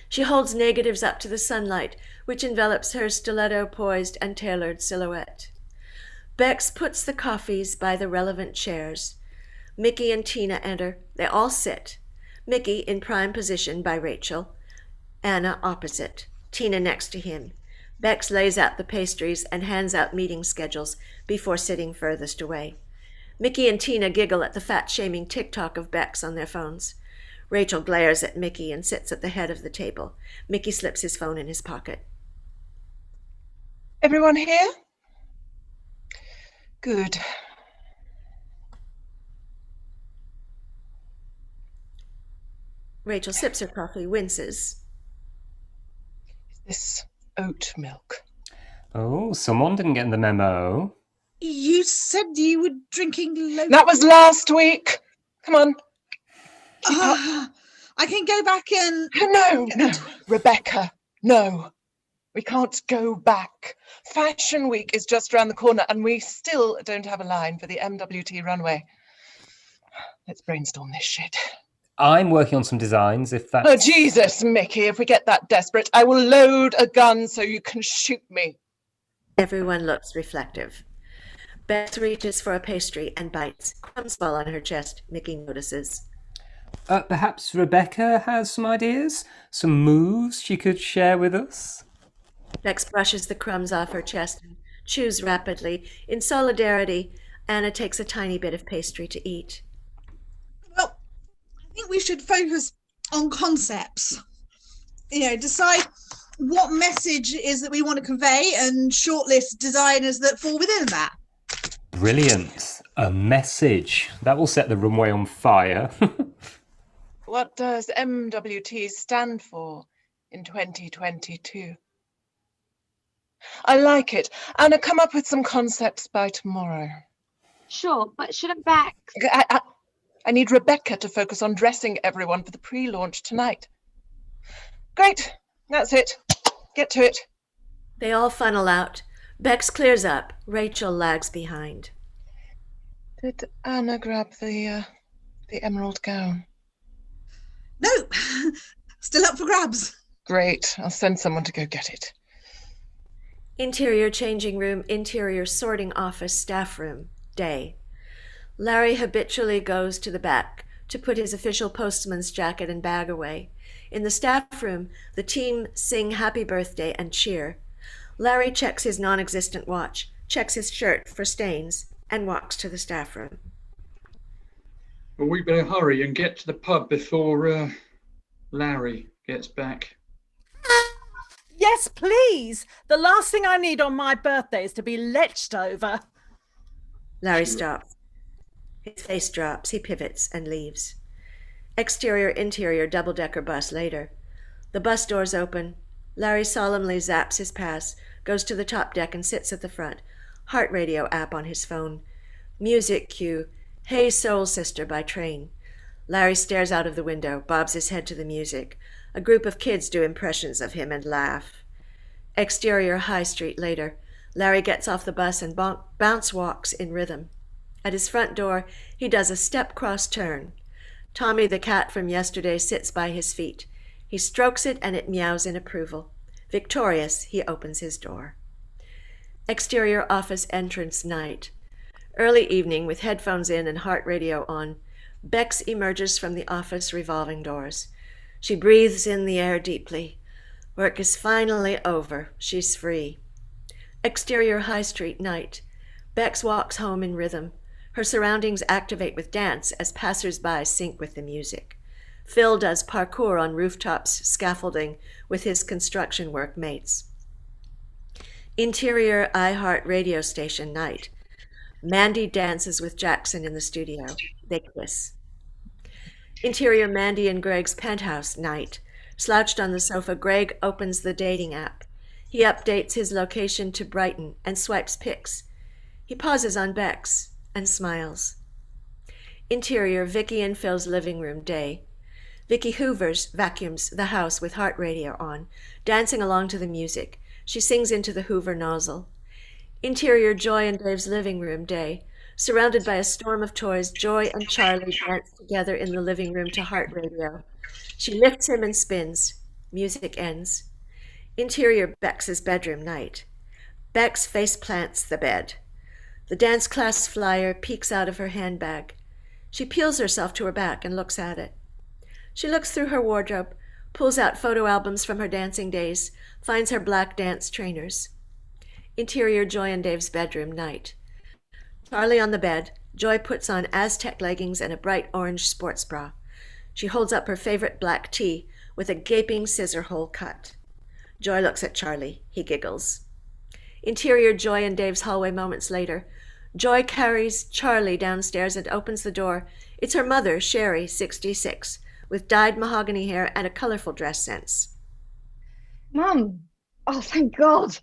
S1: She holds negatives up to the sunlight, which envelops her stiletto-poised and tailored silhouette. Bex puts the coffees by the relevant chairs. Mickey and Tina enter. They all sit. Mickey in prime position by Rachel. Anna opposite. Tina next to him. Bex lays out the pastries and hands out meeting schedules before sitting furthest away. Mickey and Tina giggle at the fat-shaming tick-tock of Bex on their phones. Rachel glares at Mickey and sits at the head of the table. Mickey slips his phone in his pocket.
S13: Everyone here? Good.
S1: Rachel sips her coffee, winces.
S13: Is this oat milk?
S8: Oh, someone didn't get the memo.
S5: You said you were drinking low.
S13: That was last week. Come on.
S5: I can go back and...
S13: No, Rebecca, no. We can't go back. Fashion Week is just around the corner and we still don't have a line for the MWT runway. Let's brainstorm this shit.
S8: I'm working on some designs, if that's...
S13: Oh, Jesus, Mickey, if we get that desperate, I will load a gun so you can shoot me.
S1: Everyone looks reflective. Bex reaches for a pastry and bites. Crumbs fall on her chest. Mickey notices.
S8: Perhaps Rebecca has some ideas? Some moves she could share with us?
S1: Bex brushes the crumbs off her chest and chews rapidly. In solidarity, Anna takes a tiny bit of pastry to eat.
S5: Well, I think we should focus on concepts. Decide what message it is that we want to convey and shortlist designers that fall within that.
S8: Brilliant. A message. That will set the runway on fire.
S13: What does MWT stand for in 2022? I like it. Anna, come up with some concepts by tomorrow.
S14: Sure, but shouldn't Bex...
S13: I need Rebecca to focus on dressing everyone for the pre-launch tonight. Great. That's it. Get to it.
S1: They all funnel out. Bex clears up. Rachel lags behind.
S13: Did Anna grab the emerald gown?
S5: No, still up for grabs.
S13: Great. I'll send someone to go get it.
S1: Interior changing room, interior sorting office, staff room, day. Larry habitually goes to the back to put his official postman's jacket and bag away. In the staff room, the team sing happy birthday and cheer. Larry checks his non-existent watch, checks his shirt for stains, and walks to the staff room.
S10: Well, we better hurry and get to the pub before Larry gets back.
S7: Yes, please. The last thing I need on my birthday is to be leched over.
S1: Larry stops. His face drops. He pivots and leaves. Exterior, interior, double-decker bus later. The bus doors open. Larry solemnly zaps his pass, goes to the top deck and sits at the front. Heart radio app on his phone. Music cue. Hey Soul Sister by Train. Larry stares out of the window, bobs his head to the music. A group of kids do impressions of him and laugh. Exterior High Street later. Larry gets off the bus and bounce walks in rhythm. At his front door, he does a step-cross turn. Tommy the cat from yesterday sits by his feet. He strokes it and it meows in approval. Victorious, he opens his door. Exterior office entrance night. Early evening with headphones in and heart radio on. Bex emerges from the office revolving doors. She breathes in the air deeply. Work is finally over. She's free. Exterior High Street night. Bex walks home in rhythm. Her surroundings activate with dance as passers-by sync with the music. Phil does parkour on rooftops, scaffolding with his construction work mates. Interior iHeart radio station night. Mandy dances with Jackson in the studio. They kiss. Interior Mandy and Greg's penthouse night. Slouched on the sofa, Greg opens the dating app. He updates his location to Brighton and swipes pics. He pauses on Bex and smiles. Interior Vicky and Phil's living room day. Vicky hoovers, vacuums the house with heart radio on, dancing along to the music. She sings into the Hoover nozzle. Interior Joy and Dave's living room day. Surrounded by a storm of toys, Joy and Charlie dance together in the living room to heart radio. She lifts him and spins. Music ends. Interior Bex's bedroom night. Bex face plants the bed. The dance class flyer peeks out of her handbag. She peels herself to her back and looks at it. She looks through her wardrobe, pulls out photo albums from her dancing days, finds her black dance trainers. Interior Joy and Dave's bedroom night. Charlie on the bed, Joy puts on Aztec leggings and a bright orange sports bra. She holds up her favorite black tee with a gaping scissor hole cut. Joy looks at Charlie. He giggles. Interior Joy and Dave's hallway moments later. Joy carries Charlie downstairs and opens the door. It's her mother, Sherry, 66, with dyed mahogany hair and a colorful dress sense.
S4: Mum! Oh, thank God!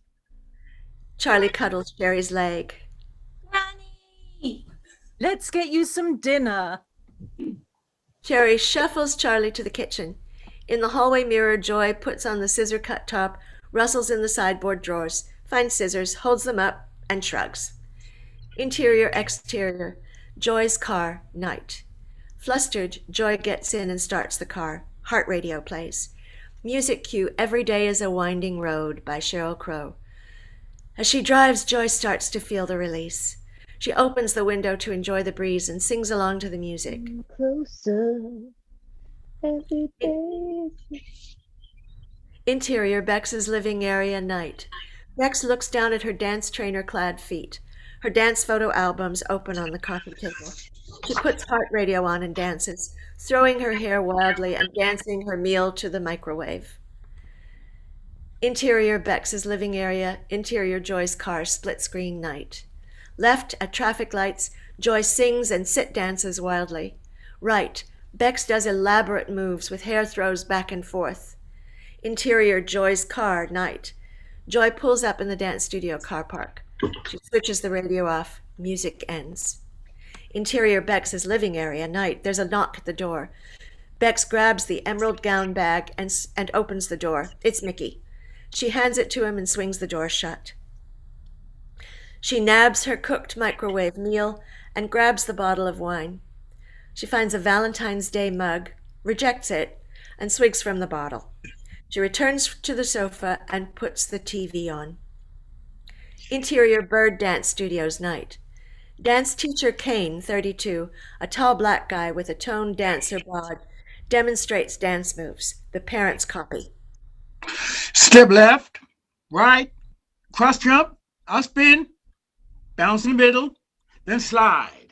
S1: Charlie cuddles Sherry's leg.
S12: Granny!
S7: Let's get you some dinner.
S1: Sherry shuffles Charlie to the kitchen. In the hallway mirror, Joy puts on the scissor-cut top, rustles in the sideboard drawers, finds scissors, holds them up, and shrugs. Interior, exterior, Joy's car, night. Flustered, Joy gets in and starts the car. Heart radio plays. Music cue, Every Day is a Winding Road by Sheryl Crow. As she drives, Joy starts to feel the release. She opens the window to enjoy the breeze and sings along to the music.
S4: Closer. Every day.
S1: Interior, Bex's living area, night. Bex looks down at her dance trainer-clad feet. Her dance photo albums open on the coffee table. She puts heart radio on and dances, throwing her hair wildly and dancing her meal to the microwave. Interior, Bex's living area, interior, Joy's car, split screen, night. Left, at traffic lights, Joy sings and sit dances wildly. Right, Bex does elaborate moves with hair throws back and forth. Interior, Joy's car, night. Joy pulls up in the dance studio car park. She switches the radio off. Music ends. Interior, Bex's living area, night. There's a knock at the door. Bex grabs the emerald gown bag and opens the door. It's Mickey. She hands it to him and swings the door shut. She nabs her cooked microwave meal and grabs the bottle of wine. She finds a Valentine's Day mug, rejects it, and swigs from the bottle. She returns to the sofa and puts the TV on. Interior, Bird Dance Studios, night. Dance teacher Kane, 32, a tall black guy with a toned dancer bod, demonstrates dance moves. The parents copy.
S2: Step left, right, cross jump, I'll spin, bounce in the middle, then slide.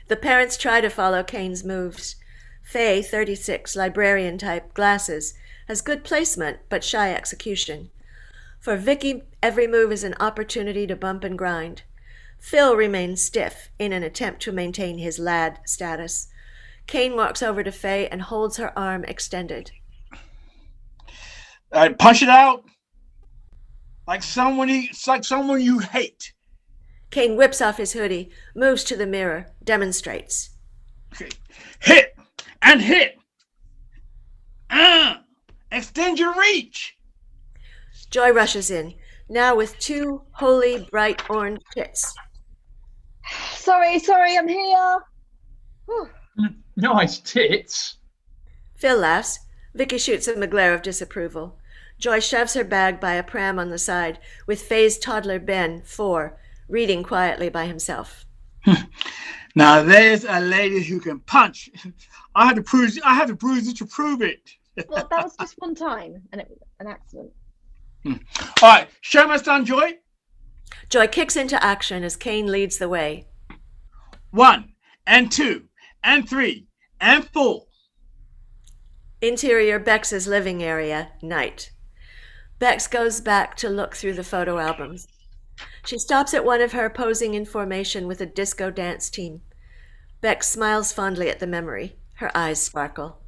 S1: The parents try to follow Kane's moves. Faye, 36, librarian type, glasses, has good placement but shy execution. For Vicky, every move is an opportunity to bump and grind. Phil remains stiff in an attempt to maintain his lad status. Kane walks over to Faye and holds her arm extended.
S2: Punch it out like someone you hate.
S1: Kane whips off his hoodie, moves to the mirror, demonstrates.
S2: Okay. Hit and hit. Extend your reach.
S1: Joy rushes in, now with two holy bright orange tits.
S4: Sorry, I'm here. Whew.
S10: Nice tits.
S1: Phil laughs. Vicky shoots him a glare of disapproval. Joy shoves her bag by a pram on the side, with Faye's toddler Ben, 4, reading quietly by himself.
S2: Now there's a lady who can punch. I have to bruise it to prove it.
S4: Well, that was just one time, and it was an accident.
S2: All right, show my son, Joy.
S1: Joy kicks into action as Kane leads the way.
S2: 1 and 2 and 3 and 4.
S1: Interior, Bex's living area, night. Bex goes back to look through the photo albums. She stops at one of her posing in formation with a disco dance team. Bex smiles fondly at the memory. Her eyes sparkle.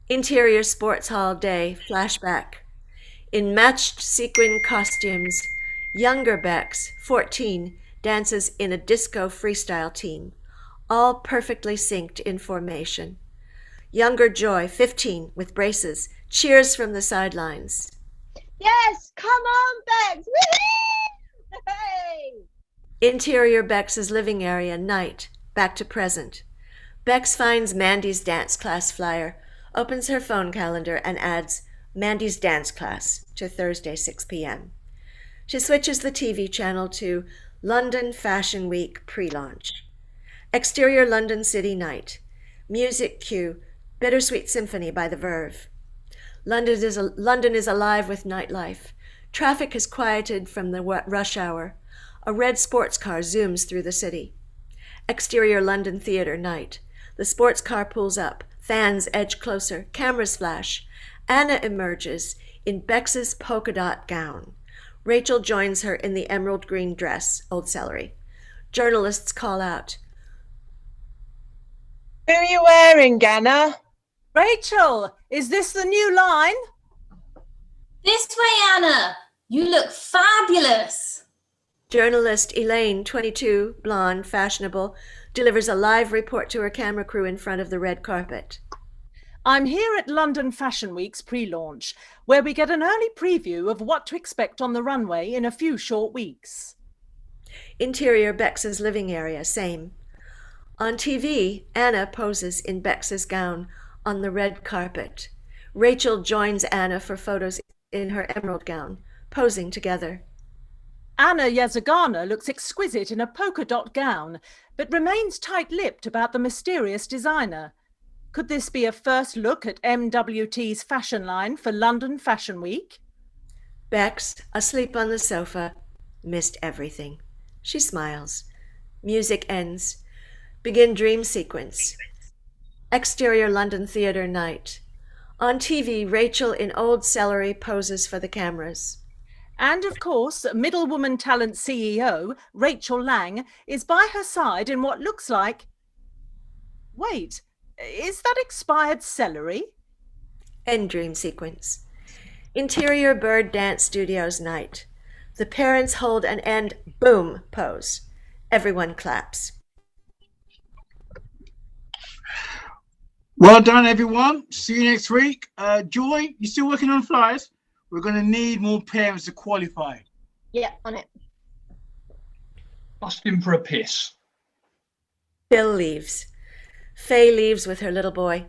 S1: Interior, sports hall, day, flashback. In matched sequin costumes, younger Bex, 14, dances in a disco freestyle team, all perfectly synced in formation. Younger Joy, 15, with braces, cheers from the sidelines.
S4: Yes, come on, Bex! Woo-hoo! Hey!
S1: Interior Bex's living area, night, back to present. Bex finds Mandy's dance class flyer, opens her phone calendar, and adds Mandy's dance class to Thursday, 6 p.m. She switches the TV channel to London Fashion Week pre-launch. Exterior London City night. Music cue, Bittersweet Symphony by The Verve. London is alive with nightlife. Traffic has quieted from the rush hour. A red sports car zooms through the city. Exterior London Theatre night. The sports car pulls up. Fans edge closer. Cameras flash. Anna emerges in Bex's polka dot gown. Rachel joins her in the emerald green dress, Old Celery. Journalists call out.
S13: Who are you wearing, Anna?
S7: Rachel, is this the new line?
S12: This way, Anna. You look fabulous.
S1: Journalist Elaine, 22, blonde, fashionable, delivers a live report to her camera crew in front of the red carpet.
S7: I'm here at London Fashion Week's pre-launch, where we get an early preview of what to expect on the runway in a few short weeks.
S1: Interior Bex's living area, same. On TV, Anna poses in Bex's gown on the red carpet. Rachel joins Anna for photos in her emerald gown, posing together.
S7: Anna Yazagana looks exquisite in a polka dot gown, but remains tight-lipped about the mysterious designer. Could this be a first look at MWT's fashion line for London Fashion Week?
S1: Bex, asleep on the sofa, missed everything. She smiles. Music ends. Begin dream sequence. Exterior London Theatre night. On TV, Rachel in Old Celery poses for the cameras.
S7: And of course, Middlewoman Talent CEO, Rachel Lang, is by her side in what looks like... Wait, is that expired celery?
S1: End dream sequence. Interior Bird Dance Studios night. The parents hold an end boom pose. Everyone claps.
S2: Well done, everyone. See you next week. Joy, you still working on flyers? We're going to need more parents to qualify.
S4: Yeah, on it.
S10: Bust him for a piss.
S1: Bill leaves. Faye leaves with her little boy.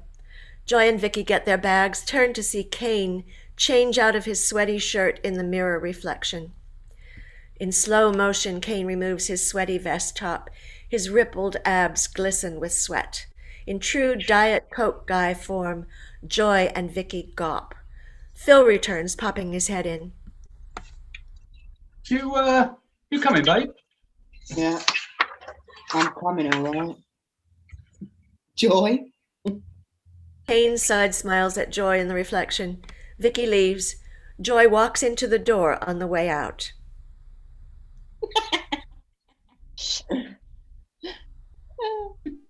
S1: Joy and Vicky get their bags, turn to see Kane change out of his sweaty shirt in the mirror reflection. In slow motion, Kane removes his sweaty vest top. His rippled abs glisten with sweat. In true Diet Coke guy form, Joy and Vicky gawp. Phil returns, popping his head in.
S10: You coming, babe?
S11: Yeah, I'm coming, all right. Joy?
S1: Kane side smiles at Joy in the reflection. Vicky leaves. Joy walks into the door on the way out.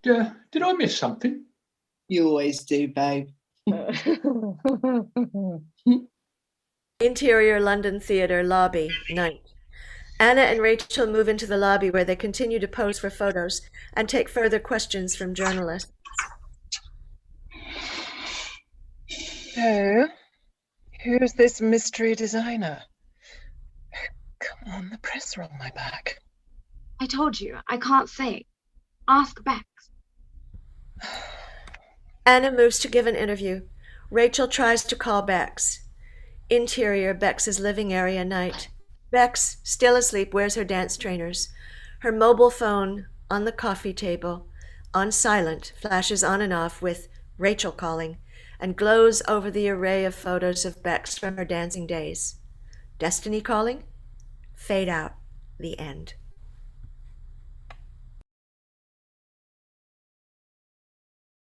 S10: Did I miss something?
S11: You always do, babe.
S1: Interior London Theatre lobby, night. Anna and Rachel move into the lobby where they continue to pose for photos and take further questions from journalists.
S13: So, who's this mystery designer? Come on, the press are on my back.
S14: I told you, I can't say. Ask Bex.
S1: Anna moves to give an interview. Rachel tries to call Bex. Interior Bex's living area night. Bex, still asleep, wears her dance trainers. Her mobile phone on the coffee table, on silent, flashes on and off with Rachel calling, and glows over the array of photos of Bex from her dancing days. Destiny calling? Fade out. The end.